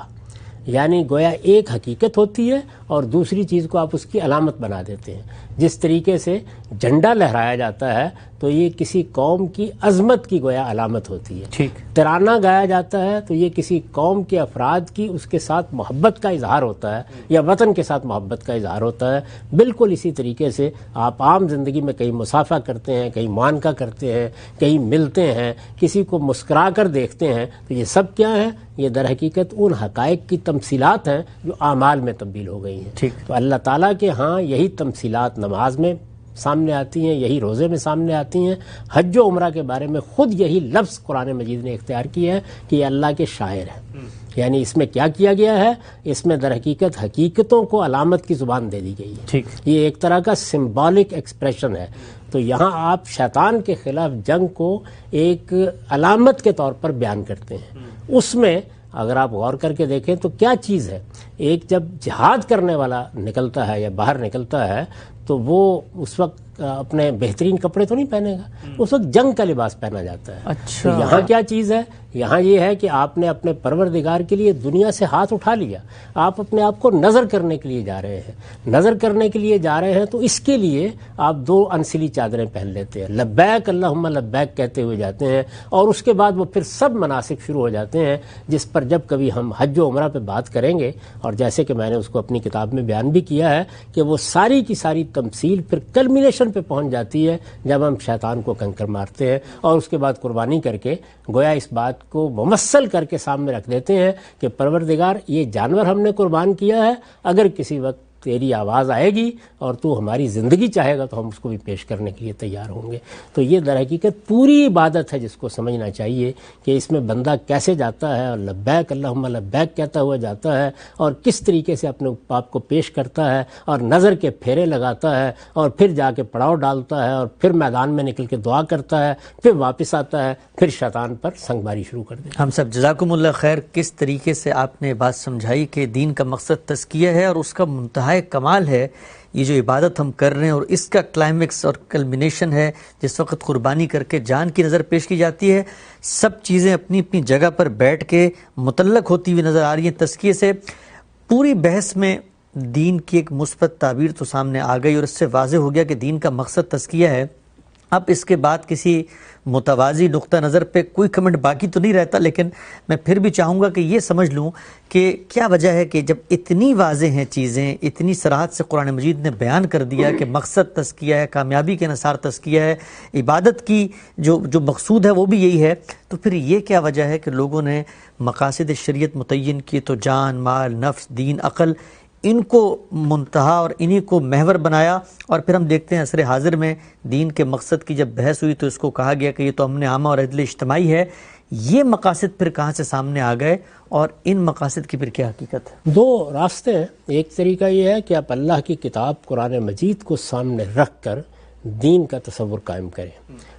یعنی گویا ایک حقیقت ہوتی ہے اور دوسری چیز کو آپ اس کی علامت بنا دیتے ہیں. جس طریقے سے جھنڈا لہرایا جاتا ہے تو یہ کسی قوم کی عظمت کی گویا علامت ہوتی ہے. ٹھیک. ترانہ گایا جاتا ہے تو یہ کسی قوم کے افراد کی اس کے ساتھ محبت کا اظہار ہوتا ہے یا وطن کے ساتھ محبت کا اظہار ہوتا ہے. بالکل اسی طریقے سے آپ عام زندگی میں کہیں مصافحہ کرتے ہیں، کہیں معانقہ کرتے ہیں، کہیں ملتے ہیں، کسی کو مسکرا کر دیکھتے ہیں، تو یہ سب کیا ہے؟ یہ در حقیقت ان حقائق کی تمثیلات ہیں جو اعمال میں تبدیل ہو گئی ہیں. ٹھیک. تو اللہ تعالیٰ کے ہاں یہی تمثیلات نماز میں سامنے آتی ہیں، یہی روزے میں سامنے آتی ہیں. حج و عمرہ کے بارے میں خود یہی لفظ قرآن مجید نے اختیار کیا ہے کہ یہ اللہ کے شاعر ہیں. یعنی اس میں کیا کیا گیا ہے؟ اس میں در حقیقت حقیقتوں کو علامت کی زبان دے دی گئی ہے. ٹھیک. یہ ایک طرح کا سمبولک ایکسپریشن ہے. تو یہاں آپ شیطان کے خلاف جنگ کو ایک علامت کے طور پر بیان کرتے ہیں. اس میں اگر آپ غور کر کے دیکھیں تو کیا چیز ہے؟ ایک جب جہاد کرنے والا نکلتا ہے یا باہر نکلتا ہے تو وہ اس وقت اپنے بہترین کپڑے تو نہیں پہنے گا، اس وقت جنگ کا لباس پہنا جاتا ہے۔ اچھا، تو یہاں کیا چیز ہے؟ یہاں یہ ہے کہ آپ نے اپنے پروردگار کے لیے دنیا سے ہاتھ اٹھا لیا، آپ اپنے آپ کو نظر کرنے کے لیے جا رہے ہیں، نظر کرنے کے لیے جا رہے ہیں، تو اس کے لیے آپ 2 انسلی چادریں پہن لیتے ہیں، لبیک اللہم لبیک کہتے ہوئے جاتے ہیں، اور اس کے بعد وہ پھر سب مناسک شروع ہو جاتے ہیں، جس پر جب کبھی ہم حج و عمرہ پہ بات کریں گے، اور جیسے کہ میں نے اس کو اپنی کتاب میں بیان بھی کیا ہے کہ وہ ساری کی ساری تمثیل پھر کلمینیشن پہ پہنچ جاتی ہے جب ہم شیطان کو کنکر مارتے ہیں، اور اس کے بعد قربانی کر کے گویا اس بات کو ممثل کر کے سامنے رکھ دیتے ہیں کہ پروردگار یہ جانور ہم نے قربان کیا ہے، اگر کسی وقت تیری آواز آئے گی اور تو ہماری زندگی چاہے گا تو ہم اس کو بھی پیش کرنے کے لیے تیار ہوں گے۔ تو یہ در حقیقت پوری عبادت ہے جس کو سمجھنا چاہیے کہ اس میں بندہ کیسے جاتا ہے اور لبیک اللہم لبیک کہتا ہوا جاتا ہے، اور کس طریقے سے اپنے آپ کو پیش کرتا ہے، اور نظر کے پھیرے لگاتا ہے، اور پھر جا کے پڑاؤ ڈالتا ہے، اور پھر میدان میں نکل کے دعا کرتا ہے، پھر واپس آتا ہے، پھر شیطان پر سنگ باری شروع کر دیتا ہے۔ ہم سب جزاکم اللہ خیر، کس طریقے سے آپ نے بات سمجھائی کہ دین کا مقصد تزکیہ ہے اور اس کا منتہا کمال ہے یہ جو عبادت ہم کر رہے ہیں، اور اس کا کلائمیکس اور کلمینیشن ہے جس وقت قربانی کر کے جان کی نظر پیش کی جاتی ہے۔ سب چیزیں اپنی اپنی جگہ پر بیٹھ کے متعلق ہوتی ہوئی نظر آ رہی ہیں تزکیے سے۔ پوری بحث میں دین کی ایک مثبت تعبیر تو سامنے آ گئی، اور اس سے واضح ہو گیا کہ دین کا مقصد تزکیہ ہے۔ اب اس کے بعد کسی متوازی نقطہ نظر پہ کوئی کمنٹ باقی تو نہیں رہتا، لیکن میں پھر بھی چاہوں گا کہ یہ سمجھ لوں کہ کیا وجہ ہے کہ جب اتنی واضح ہیں چیزیں، اتنی صراحت سے قرآن مجید نے بیان کر دیا کہ مقصد تزکیہ ہے، کامیابی کے انحصار تزکیہ ہے، عبادت کی جو مقصود ہے وہ بھی یہی ہے، تو پھر یہ کیا وجہ ہے کہ لوگوں نے مقاصد شریعت متعین کی تو جان، مال، نفس، دین، عقل، ان کو منتہا اور انہی کو محور بنایا، اور پھر ہم دیکھتے ہیں عصر حاضر میں دین کے مقصد کی جب بحث ہوئی تو اس کو کہا گیا کہ یہ تو امن عامہ اور عدل اجتماعی ہے۔ یہ مقاصد پھر کہاں سے سامنے آ گئے، اور ان مقاصد کی پھر کیا حقیقت ہے؟ 2 راستے ہیں۔ ایک طریقہ یہ ہے کہ آپ اللہ کی کتاب قرآن مجید کو سامنے رکھ کر دین کا تصور قائم کریں،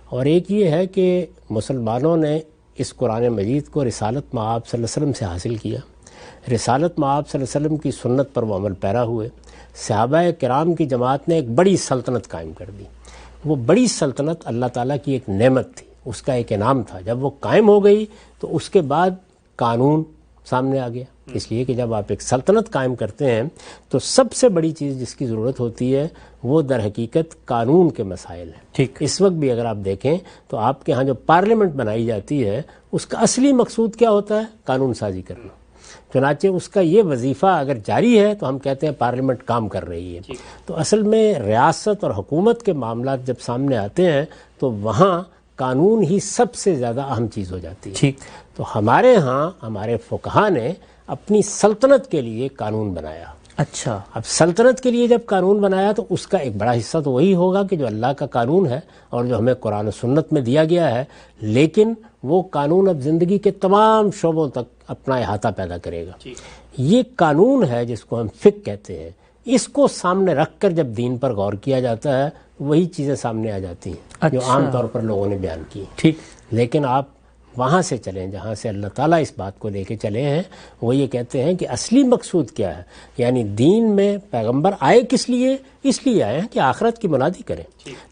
اور ایک یہ ہے کہ مسلمانوں نے اس قرآن مجید کو رسالت مآب صلی اللہ علیہ وسلم سے حاصل کیا، رسالت مآب صلی اللہ علیہ وسلم کی سنت پر وہ عمل پیرا ہوئے، صحابہ کرام کی جماعت نے ایک بڑی سلطنت قائم کر دی۔ وہ بڑی سلطنت اللہ تعالیٰ کی ایک نعمت تھی، اس کا ایک انعام تھا۔ جب وہ قائم ہو گئی تو اس کے بعد قانون سامنے آ گیا، اس لیے کہ جب آپ ایک سلطنت قائم کرتے ہیں تو سب سے بڑی چیز جس کی ضرورت ہوتی ہے وہ در حقیقت قانون کے مسائل ہیں۔ ٹھیک، اس وقت بھی اگر آپ دیکھیں تو آپ کے ہاں جو پارلیمنٹ بنائی جاتی ہے اس کا اصلی مقصود کیا ہوتا ہے؟ قانون سازی کرنا۔ چنانچہ اس کا یہ وظیفہ اگر جاری ہے تو ہم کہتے ہیں پارلیمنٹ کام کر رہی ہے۔ تو اصل میں ریاست اور حکومت کے معاملات جب سامنے آتے ہیں تو وہاں قانون ہی سب سے زیادہ اہم چیز ہو جاتی ہے۔ ٹھیک، تو ہمارے ہاں ہمارے فقہا نے اپنی سلطنت کے لیے قانون بنایا۔ اچھا، اب سلطنت کے لیے جب قانون بنایا تو اس کا ایک بڑا حصہ تو وہی ہوگا کہ جو اللہ کا قانون ہے اور جو ہمیں قرآن و سنت میں دیا گیا ہے، لیکن وہ قانون اب زندگی کے تمام شعبوں تک اپنا احاطہ پیدا کرے گا۔ یہ قانون ہے جس کو ہم فقہ کہتے ہیں، اس کو سامنے رکھ کر جب دین پر غور کیا جاتا ہے وہی چیزیں سامنے آ جاتی ہیں جو عام طور پر لوگوں نے بیان کی۔ ٹھیک، لیکن آپ وہاں سے چلیں جہاں سے اللہ تعالیٰ اس بات کو لے کے چلے ہیں، وہ یہ کہتے ہیں کہ اصلی مقصود کیا ہے، یعنی دین میں پیغمبر آئے کس لیے؟ اس لیے آئے ہیں کہ آخرت کی منادی کریں،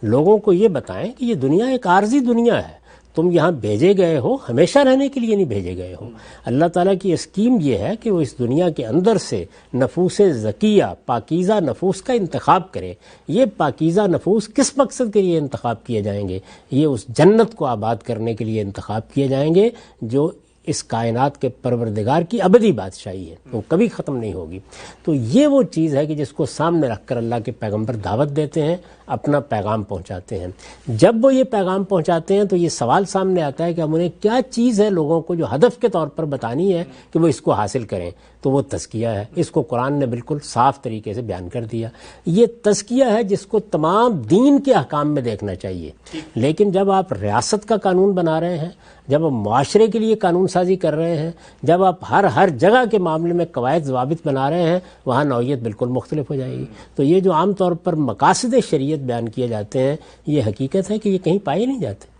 لوگوں کو یہ بتائیں کہ یہ دنیا ایک عارضی دنیا ہے، تم یہاں بھیجے گئے ہو ہمیشہ رہنے کے لیے نہیں بھیجے گئے ہو۔ اللہ تعالیٰ کی اسکیم یہ ہے کہ وہ اس دنیا کے اندر سے نفوس زکیہ، پاکیزہ نفوس کا انتخاب کرے۔ یہ پاکیزہ نفوس کس مقصد کے لیے انتخاب کیے جائیں گے؟ یہ اس جنت کو آباد کرنے کے لیے انتخاب کیے جائیں گے جو اس کائنات کے پروردگار کی ابدی بادشاہی ہے، وہ کبھی ختم نہیں ہوگی۔ تو یہ وہ چیز ہے کہ جس کو سامنے رکھ کر اللہ کے پیغمبر دعوت دیتے ہیں، اپنا پیغام پہنچاتے ہیں۔ جب وہ یہ پیغام پہنچاتے ہیں تو یہ سوال سامنے آتا ہے کہ ہم انہیں کیا چیز ہے لوگوں کو جو ہدف کے طور پر بتانی ہے کہ وہ اس کو حاصل کریں، تو وہ تزکیہ ہے۔ اس کو قرآن نے بالکل صاف طریقے سے بیان کر دیا۔ یہ تزکیہ ہے جس کو تمام دین کے احکام میں دیکھنا چاہیے، لیکن جب آپ ریاست کا قانون بنا رہے ہیں، جب آپ معاشرے کے لیے قانون سازی کر رہے ہیں، جب آپ ہر جگہ کے معاملے میں قواعد ضوابط بنا رہے ہیں، وہاں نوعیت بالکل مختلف ہو جائے گی۔ تو یہ جو عام طور پر مقاصد شریعت بیان کیے جاتے ہیں، یہ حقیقت ہے کہ یہ کہیں پائے نہیں جاتے۔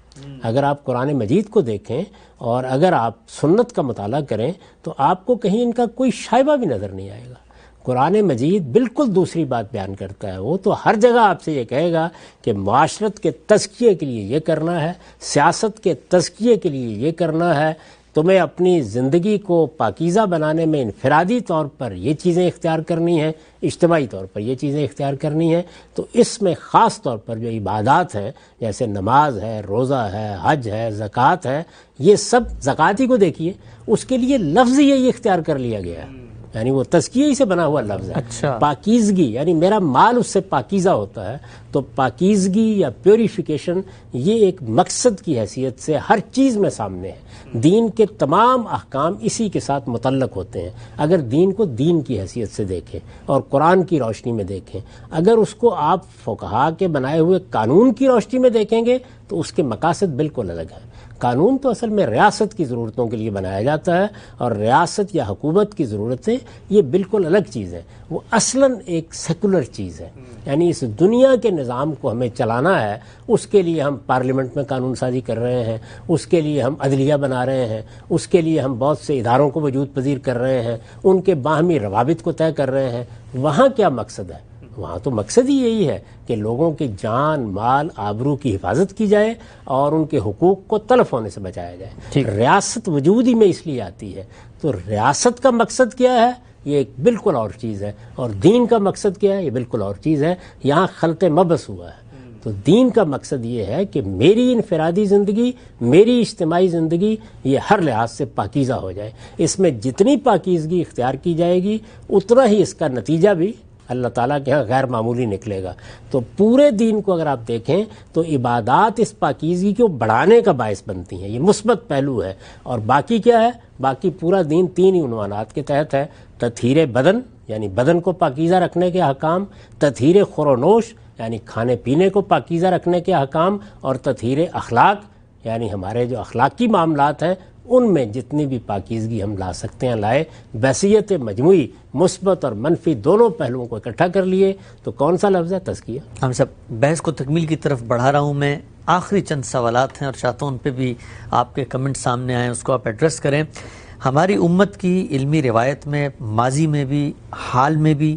اگر آپ قرآن مجید کو دیکھیں اور اگر آپ سنت کا مطالعہ کریں تو آپ کو کہیں ان کا کوئی شائبہ بھی نظر نہیں آئے گا۔ قرآن مجید بالکل دوسری بات بیان کرتا ہے. وہ تو ہر جگہ آپ سے یہ کہے گا کہ معاشرت کے تزکیے کے لیے یہ کرنا ہے، سیاست کے تزکیے کے لیے یہ کرنا ہے، تمہیں اپنی زندگی کو پاکیزہ بنانے میں انفرادی طور پر یہ چیزیں اختیار کرنی ہیں، اجتماعی طور پر یہ چیزیں اختیار کرنی ہیں. تو اس میں خاص طور پر جو عبادات ہیں جیسے نماز ہے، روزہ ہے، حج ہے، زکوٰۃ ہے، یہ سب زکوٰۃ ہی کو دیکھیے، اس کے لیے لفظ یہی اختیار کر لیا گیا ہے، یعنی وہ تزکیے ہی سے بنا ہوا لفظ ہے. اچھا. پاکیزگی یعنی میرا مال اس سے پاکیزہ ہوتا ہے. تو پاکیزگی یا پیوریفیکیشن یہ ایک مقصد کی حیثیت سے ہر چیز میں سامنے ہے. دین کے تمام احکام اسی کے ساتھ متعلق ہوتے ہیں. اگر دین کو دین کی حیثیت سے دیکھیں اور قرآن کی روشنی میں دیکھیں، اگر اس کو آپ فقہا کے بنائے ہوئے قانون کی روشنی میں دیکھیں گے تو اس کے مقاصد بالکل الگ ہیں. قانون تو اصل میں ریاست کی ضرورتوں کے لیے بنایا جاتا ہے، اور ریاست یا حکومت کی ضرورتیں یہ بالکل الگ چیز ہے. وہ اصلاً ایک سیکولر چیز ہے، یعنی اس دنیا کے نظام کو ہمیں چلانا ہے. اس کے لیے ہم پارلیمنٹ میں قانون سازی کر رہے ہیں، اس کے لیے ہم عدلیہ بنا رہے ہیں، اس کے لیے ہم بہت سے اداروں کو وجود پذیر کر رہے ہیں، ان کے باہمی روابط کو طے کر رہے ہیں. وہاں کیا مقصد ہے؟ وہاں تو مقصد ہی یہی ہے کہ لوگوں کی جان، مال، آبرو کی حفاظت کی جائے اور ان کے حقوق کو تلف ہونے سے بچایا جائے. ریاست وجود ہی میں اس لیے آتی ہے. تو ریاست کا مقصد کیا ہے؟ یہ ایک بالکل اور چیز ہے. اور دین کا مقصد کیا ہے؟ یہ بالکل اور چیز ہے. یہاں خلط مبعث ہوا ہے. تو دین کا مقصد یہ ہے کہ میری انفرادی زندگی، میری اجتماعی زندگی یہ ہر لحاظ سے پاکیزہ ہو جائے. اس میں جتنی پاکیزگی اختیار کی جائے گی اتنا ہی اس کا نتیجہ بھی اللہ تعالیٰ کے ہاں غیر معمولی نکلے گا. تو پورے دین کو اگر آپ دیکھیں تو عبادات اس پاکیزگی کو بڑھانے کا باعث بنتی ہیں. یہ مثبت پہلو ہے. اور باقی کیا ہے؟ باقی پورا دین تین ہی عنوانات کے تحت ہے: تطہیر بدن یعنی بدن کو پاکیزہ رکھنے کے احکام، تطہیر خور و نوش یعنی کھانے پینے کو پاکیزہ رکھنے کے احکام، اور تطہیر اخلاق یعنی ہمارے جو اخلاقی معاملات ہیں ان میں جتنی بھی پاکیزگی ہم لا سکتے ہیں لائے. بحثیت مجموعی مثبت اور منفی دونوں پہلوؤں کو اکٹھا کر لیے تو کون سا لفظ ہے؟ تزکیہ. ہم سب بحث کو تکمیل کی طرف بڑھا رہا ہوں میں. آخری چند سوالات ہیں اور چاہتا ہوں ان پہ بھی آپ کے کمنٹ سامنے آئیں، اس کو آپ ایڈریس کریں. ہماری امت کی علمی روایت میں ماضی میں بھی حال میں بھی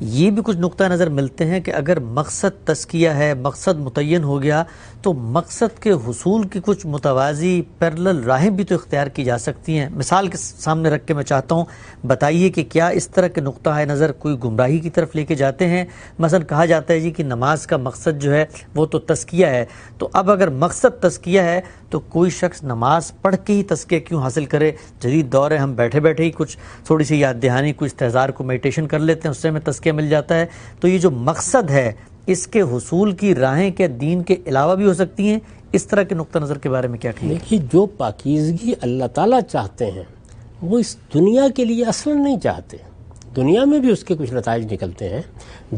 یہ بھی کچھ نقطہ نظر ملتے ہیں کہ اگر مقصد تزکیہ ہے، مقصد متعین ہو گیا تو مقصد کے حصول کی کچھ متوازی پیرلل راہیں بھی تو اختیار کی جا سکتی ہیں. مثال کے سامنے رکھ کے میں چاہتا ہوں بتائیے کہ کیا اس طرح کے نقطہ نظر کوئی گمراہی کی طرف لے کے جاتے ہیں؟ مثلا کہا جاتا ہے جی کہ نماز کا مقصد جو ہے وہ تو تزکیہ ہے، تو اب اگر مقصد تزکیہ ہے تو کوئی شخص نماز پڑھ کے ہی تزکیہ کیوں حاصل کرے؟ جدید دور ہے، ہم بیٹھے بیٹھے ہی کچھ تھوڑی سی یاد دہانی، کچھ استحضار کو میڈیٹیشن کر لیتے ہیں، اس سے ہمیں تزکیہ مل جاتا ہے. تو یہ جو مقصد ہے اس کے حصول کی راہیں کیا دین کے علاوہ بھی ہو سکتی ہیں؟ اس طرح کے نقطہ نظر کے بارے میں کیا کہیں؟ دیکھیے، جو پاکیزگی اللہ تعالیٰ چاہتے ہیں وہ اس دنیا کے لیے اصلا نہیں چاہتے. دنیا میں بھی اس کے کچھ نتائج نکلتے ہیں،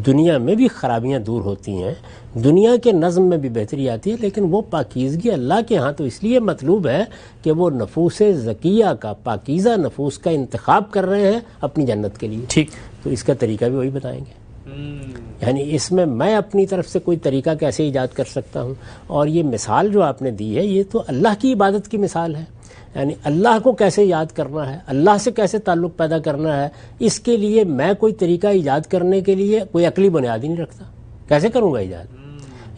دنیا میں بھی خرابیاں دور ہوتی ہیں، دنیا کے نظم میں بھی بہتری آتی ہے، لیکن وہ پاکیزگی اللہ کے ہاں تو اس لیے مطلوب ہے کہ وہ نفوس زکیہ کا، پاکیزہ نفوس کا انتخاب کر رہے ہیں اپنی جنت کے لیے. ٹھیک. تو اس کا طریقہ بھی وہی بتائیں گے. یعنی اس میں اپنی طرف سے کوئی طریقہ کیسے ایجاد کر سکتا ہوں؟ اور یہ مثال جو آپ نے دی ہے یہ تو اللہ کی عبادت کی مثال ہے. یعنی اللہ کو کیسے یاد کرنا ہے، اللہ سے کیسے تعلق پیدا کرنا ہے، اس کے لیے میں کوئی طریقہ ایجاد کرنے کے لیے کوئی عقلی بنیاد ہی نہیں رکھتا. کیسے کروں گا ایجاد؟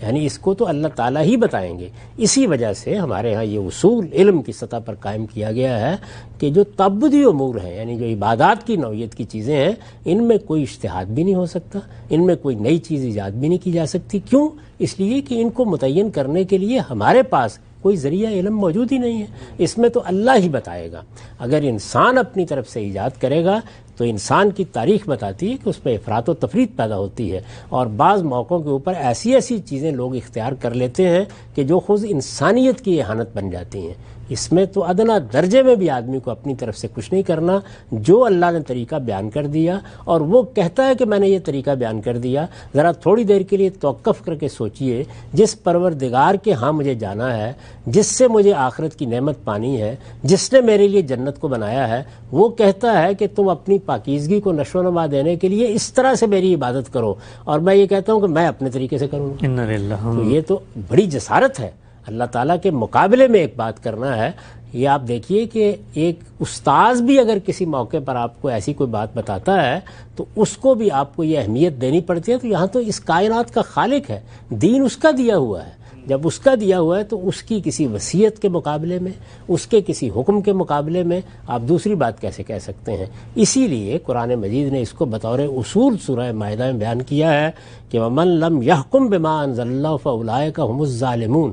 یعنی اس کو تو اللہ تعالیٰ ہی بتائیں گے. اسی وجہ سے ہمارے ہاں یہ اصول علم کی سطح پر قائم کیا گیا ہے کہ جو تعبدی امور ہیں یعنی جو عبادات کی نوعیت کی چیزیں ہیں ان میں کوئی اجتہاد بھی نہیں ہو سکتا، ان میں کوئی نئی چیز ایجاد بھی نہیں کی جا سکتی. کیوں؟ اس لیے کہ ان کو متعین کرنے کے لیے ہمارے پاس کوئی ذریعہ علم موجود ہی نہیں ہے. اس میں تو اللہ ہی بتائے گا. اگر انسان اپنی طرف سے ایجاد کرے گا تو انسان کی تاریخ بتاتی ہے کہ اس میں افراط و تفریط پیدا ہوتی ہے، اور بعض موقعوں کے اوپر ایسی چیزیں لوگ اختیار کر لیتے ہیں کہ جو خود انسانیت کی اہانت بن جاتی ہیں. اس میں تو ادنا درجے میں بھی آدمی کو اپنی طرف سے کچھ نہیں کرنا. جو اللہ نے طریقہ بیان کر دیا اور وہ کہتا ہے کہ میں نے یہ طریقہ بیان کر دیا، ذرا تھوڑی دیر کے لیے توقف کر کے سوچئے، جس پروردگار کے ہاں مجھے جانا ہے، جس سے مجھے آخرت کی نعمت پانی ہے، جس نے میرے لیے جنت کو بنایا ہے، وہ کہتا ہے کہ تم اپنی پاکیزگی کو نشو و نما دینے کے لیے اس طرح سے میری عبادت کرو، اور میں یہ کہتا ہوں کہ میں اپنے طریقے سے کروں. تو یہ تو بڑی جسارت ہے. اللہ تعالیٰ کے مقابلے میں ایک بات کرنا ہے. یہ آپ دیکھیے کہ ایک استاذ بھی اگر کسی موقع پر آپ کو ایسی کوئی بات بتاتا ہے تو اس کو بھی آپ کو یہ اہمیت دینی پڑتی ہے. تو یہاں تو اس کائنات کا خالق ہے, دین اس کا دیا ہوا ہے. جب اس کا دیا ہوا ہے تو اس کی کسی وصیت کے مقابلے میں, اس کے کسی حکم کے مقابلے میں آپ دوسری بات کیسے کہہ سکتے ہیں؟ اسی لیے قرآن مجید نے اس کو بطور اصول سورہ مائدہ میں بیان کیا ہے کہ وَمَن لَمْ يَحْكُمْ بِمَا أَنزَلَ اللَّهُ فَأُولَٰئِكَ هُمُ الظَّالِمُونَ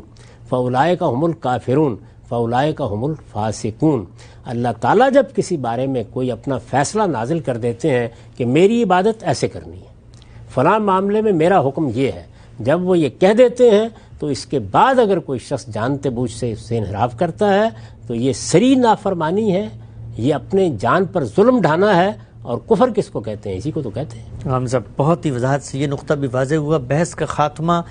فَأُولَٰئِكَ هُمُ الْكَافِرُونَ فَأُولَٰئِكَ هُمُ الْفَاسِقُونَ. اللہ تعالیٰ جب کسی بارے میں کوئی اپنا فیصلہ نازل کر دیتے ہیں کہ میری عبادت ایسے کرنی ہے, فلاں معاملے میں میرا حکم یہ ہے, جب وہ یہ کہہ دیتے ہیں تو اس کے بعد اگر کوئی شخص جانتے بوجھ سے اس سے انحراف کرتا ہے تو یہ سری نافرمانی ہے, یہ اپنے جان پر ظلم ڈھانا ہے. اور کفر کس کو کہتے ہیں؟ اسی کو تو کہتے ہیں. حمزہ بہت ہی وضاحت سے یہ نقطہ بھی واضح ہوا. بحث کا خاتمہ,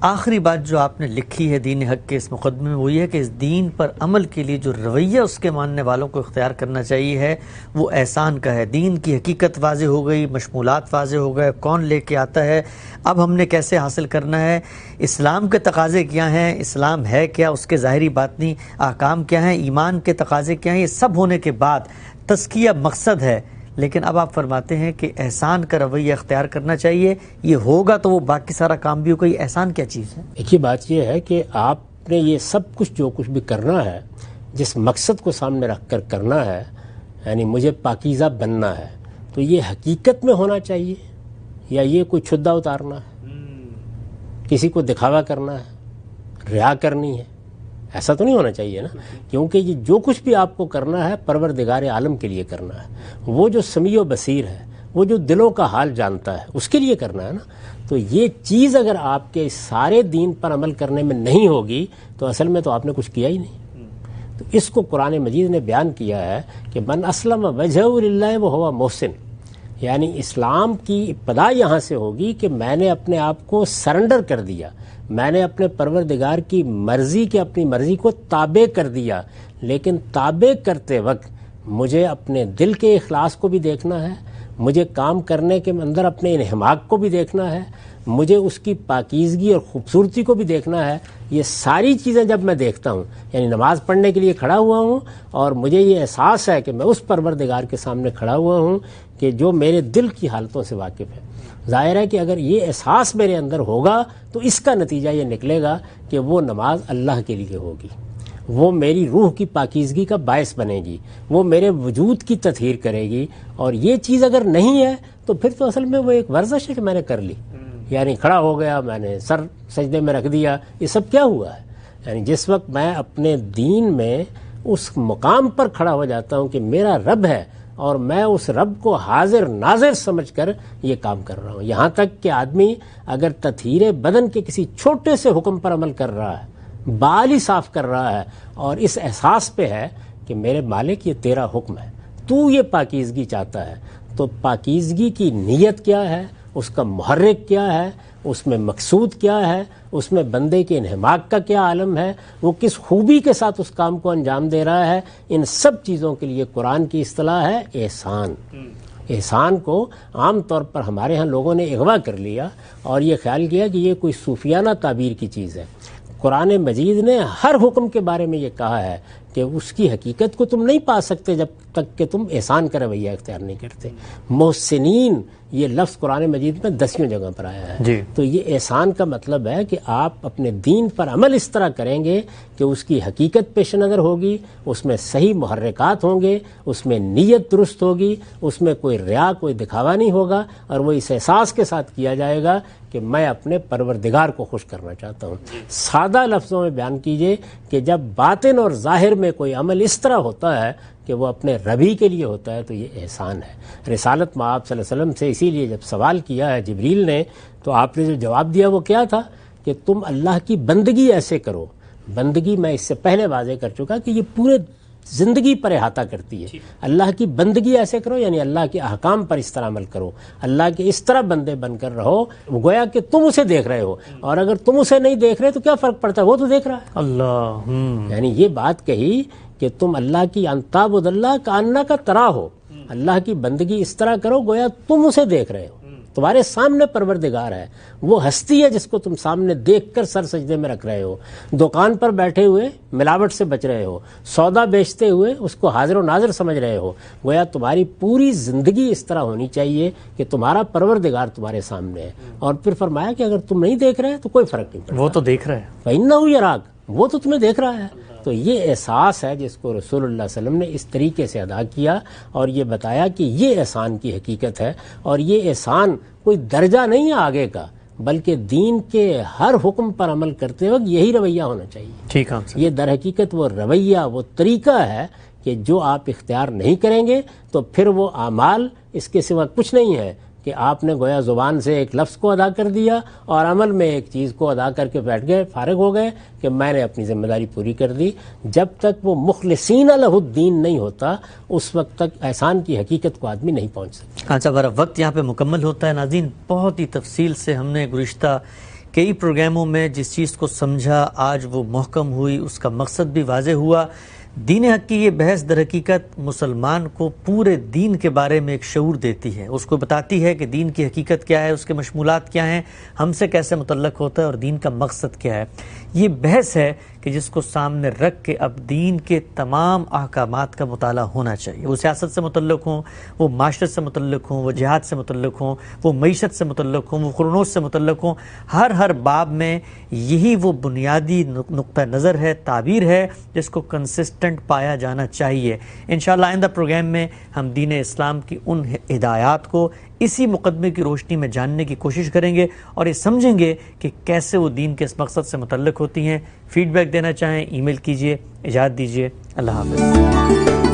آخری بات جو آپ نے لکھی ہے دین حق کے اس مقدمے میں وہ یہ ہے کہ اس دین پر عمل کے لیے جو رویہ اس کے ماننے والوں کو اختیار کرنا چاہیے ہے وہ احسان کا ہے. دین کی حقیقت واضح ہو گئی, مشمولات واضح ہو گئے, کون لے کے آتا ہے, اب ہم نے کیسے حاصل کرنا ہے, اسلام کے تقاضے کیا ہیں, اسلام ہے کیا, اس کے ظاہری باطنی احکام کیا ہیں, ایمان کے تقاضے کیا ہیں, یہ سب ہونے کے بعد تزکیہ مقصد ہے. لیکن اب آپ فرماتے ہیں کہ احسان کا رویہ اختیار کرنا چاہیے, یہ ہوگا تو وہ باقی سارا کام بھی ہوگا. یہ احسان کیا چیز ہے؟ ایک ہی بات یہ ہے کہ آپ نے یہ سب کچھ جو کچھ بھی کرنا ہے جس مقصد کو سامنے رکھ کر کرنا ہے, یعنی مجھے پاکیزہ بننا ہے, تو یہ حقیقت میں ہونا چاہیے یا یہ کوئی چھدا اتارنا ہے, کسی کو دکھاوا کرنا ہے, ریا کرنی ہے؟ ایسا تو نہیں ہونا چاہیے نا, کیونکہ یہ جو کچھ بھی آپ کو کرنا ہے پروردگار عالم کے لیے کرنا ہے. وہ جو سمیع و بصیر ہے, وہ جو دلوں کا حال جانتا ہے, اس کے لیے کرنا ہے نا. تو یہ چیز اگر آپ کے سارے دین پر عمل کرنے میں نہیں ہوگی تو اصل میں تو آپ نے کچھ کیا ہی نہیں. تو اس کو قرآن مجید نے بیان کیا ہے کہ من اسلم وجہہ للہ وہو محسن, یعنی اسلام کی ابتدا یہاں سے ہوگی کہ میں نے اپنے آپ کو سرنڈر کر دیا, میں نے اپنے پروردگار کی مرضی کے اپنی مرضی کو تابع کر دیا. لیکن تابع کرتے وقت مجھے اپنے دل کے اخلاص کو بھی دیکھنا ہے, مجھے کام کرنے کے اندر اپنے انہماک کو بھی دیکھنا ہے, مجھے اس کی پاکیزگی اور خوبصورتی کو بھی دیکھنا ہے. یہ ساری چیزیں جب میں دیکھتا ہوں, یعنی نماز پڑھنے کے لیے کھڑا ہوا ہوں اور مجھے یہ احساس ہے کہ میں اس پروردگار کے سامنے کھڑا ہوا ہوں کہ جو میرے دل کی حالتوں سے واقف ہے. ظاہر ہے کہ اگر یہ احساس میرے اندر ہوگا تو اس کا نتیجہ یہ نکلے گا کہ وہ نماز اللہ کے لیے ہوگی, وہ میری روح کی پاکیزگی کا باعث بنے گی, وہ میرے وجود کی تطہیر کرے گی. اور یہ چیز اگر نہیں ہے تو پھر تو اصل میں وہ ایک ورزش ہے کہ میں نے کر لی, یعنی کھڑا ہو گیا, میں نے سر سجدے میں رکھ دیا. یہ سب کیا ہوا ہے؟ یعنی جس وقت میں اپنے دین میں اس مقام پر کھڑا ہو جاتا ہوں کہ میرا رب ہے اور میں اس رب کو حاضر ناظر سمجھ کر یہ کام کر رہا ہوں. یہاں تک کہ آدمی اگر تطہیر بدن کے کسی چھوٹے سے حکم پر عمل کر رہا ہے, بال ہی صاف کر رہا ہے اور اس احساس پہ ہے کہ میرے مالک یہ تیرا حکم ہے, تو یہ پاکیزگی چاہتا ہے, تو پاکیزگی کی نیت کیا ہے, اس کا محرک کیا ہے, اس میں مقصود کیا ہے, اس میں بندے کے انہماک کا کیا عالم ہے, وہ کس خوبی کے ساتھ اس کام کو انجام دے رہا ہے. ان سب چیزوں کے لیے قرآن کی اصطلاح ہے احسان. احسان کو عام طور پر ہمارے ہاں لوگوں نے اغوا کر لیا اور یہ خیال کیا کہ یہ کوئی صوفیانہ تعبیر کی چیز ہے. قرآن مجید نے ہر حکم کے بارے میں یہ کہا ہے کہ اس کی حقیقت کو تم نہیں پا سکتے جب تک کہ تم احسان کا رویہ اختیار نہیں کرتے. محسنین یہ لفظ قرآن مجید میں 10 جگہ پر آیا ہے جی. تو یہ احسان کا مطلب ہے کہ آپ اپنے دین پر عمل اس طرح کریں گے کہ اس کی حقیقت پیش نظر ہوگی, اس میں صحیح محرکات ہوں گے, اس میں نیت درست ہوگی, اس میں کوئی ریا کوئی دکھاوا نہیں ہوگا, اور وہ اس احساس کے ساتھ کیا جائے گا کہ میں اپنے پروردگار کو خوش کرنا چاہتا ہوں. سادہ لفظوں میں بیان کیجئے کہ جب باطن اور ظاہر میں کوئی عمل اس طرح ہوتا ہے کہ وہ اپنے ربی کے لیے ہوتا ہے تو یہ احسان ہے. رسالت مآب صلی اللہ علیہ وسلم سے اسی لیے جب سوال کیا ہے جبریل نے تو آپ نے جو جواب دیا وہ کیا تھا کہ تم اللہ کی بندگی ایسے کرو. بندگی میں اس سے پہلے واضح کر چکا کہ یہ پورے زندگی پر احاطہ کرتی ہے. اللہ کی بندگی ایسے کرو یعنی اللہ کے احکام پر اس طرح عمل کرو, اللہ کے اس طرح بندے بن کر رہو گویا کہ تم اسے دیکھ رہے ہو, اور اگر تم اسے نہیں دیکھ رہے تو کیا فرق پڑتا ہے, وہ تو دیکھ رہا ہے اللہ. یعنی یہ بات کہی کہ تم اللہ کی انتعبد اللہ کأنک تراہ ہو, اللہ کی بندگی اس طرح کرو گویا تم اسے دیکھ رہے ہو. تمہارے سامنے پروردگار ہے، وہ ہستی ہے جس کو تم سامنے دیکھ کر سر سجدے میں رکھ رہے ہو، دکان پر بیٹھے ہوئے ملاوٹ سے بچ رہے ہو، سودا بیچتے ہوئے اس کو حاضر و ناظر سمجھ رہے ہو. گویا تمہاری پوری زندگی اس طرح ہونی چاہیے کہ تمہارا پروردگار تمہارے سامنے ہے. اور پھر فرمایا کہ اگر تم نہیں دیکھ رہے تو کوئی فرق نہیں پڑتا، وہ تو دیکھ رہا ہے. فَإِنَّهُ يَرَاكَ، وہ تو تمہیں دیکھ رہا ہے. تو یہ احساس ہے جس کو رسول اللہ صلی اللہ علیہ وسلم نے اس طریقے سے ادا کیا اور یہ بتایا کہ یہ احسان کی حقیقت ہے. اور یہ احسان کوئی درجہ نہیں ہے آگے کا، بلکہ دین کے ہر حکم پر عمل کرتے وقت یہی رویہ ہونا چاہیے. ٹھیک ہے. یہ در حقیقت وہ رویہ، وہ طریقہ ہے کہ جو آپ اختیار نہیں کریں گے تو پھر وہ اعمال اس کے سوا کچھ نہیں ہے کہ آپ نے گویا زبان سے ایک لفظ کو ادا کر دیا اور عمل میں ایک چیز کو ادا کر کے بیٹھ گئے، فارغ ہو گئے کہ میں نے اپنی ذمہ داری پوری کر دی. جب تک وہ مخلصین لہ الدین نہیں ہوتا اس وقت تک احسان کی حقیقت کو آدمی نہیں پہنچ سکتا. اچھا، ہمارا وقت یہاں پہ مکمل ہوتا ہے. ناظرین، بہت ہی تفصیل سے ہم نے گزشتہ کئی پروگراموں میں جس چیز کو سمجھا آج وہ محکم ہوئی، اس کا مقصد بھی واضح ہوا. دین حق کی یہ بحث در حقیقت مسلمان کو پورے دین کے بارے میں ایک شعور دیتی ہے، اس کو بتاتی ہے کہ دین کی حقیقت کیا ہے، اس کے مشمولات کیا ہیں، ہم سے کیسے متعلق ہوتا ہے اور دین کا مقصد کیا ہے. یہ بحث ہے کہ جس کو سامنے رکھ کے اب دین کے تمام احکامات کا مطالعہ ہونا چاہیے. وہ سیاست سے متعلق ہوں، وہ معاشرت سے متعلق ہوں، وہ جہاد سے متعلق ہوں، وہ معیشت سے متعلق ہوں، وہ قرنوس سے متعلق ہوں. ہر باب میں یہی وہ بنیادی نقطہ نظر ہے، تعبیر ہے جس کو کنسسٹنٹ پایا جانا چاہیے. انشاءاللہ آئندہ پروگرام میں ہم دین اسلام کی ان ہدایات کو اسی مقدمے کی روشنی میں جاننے کی کوشش کریں گے اور یہ سمجھیں گے کہ کیسے وہ دین کے اس مقصد سے متعلق ہوتی ہیں. فیڈ بیک دینا چاہیں ای میل کیجئے. اجازت دیجئے. اللہ حافظ.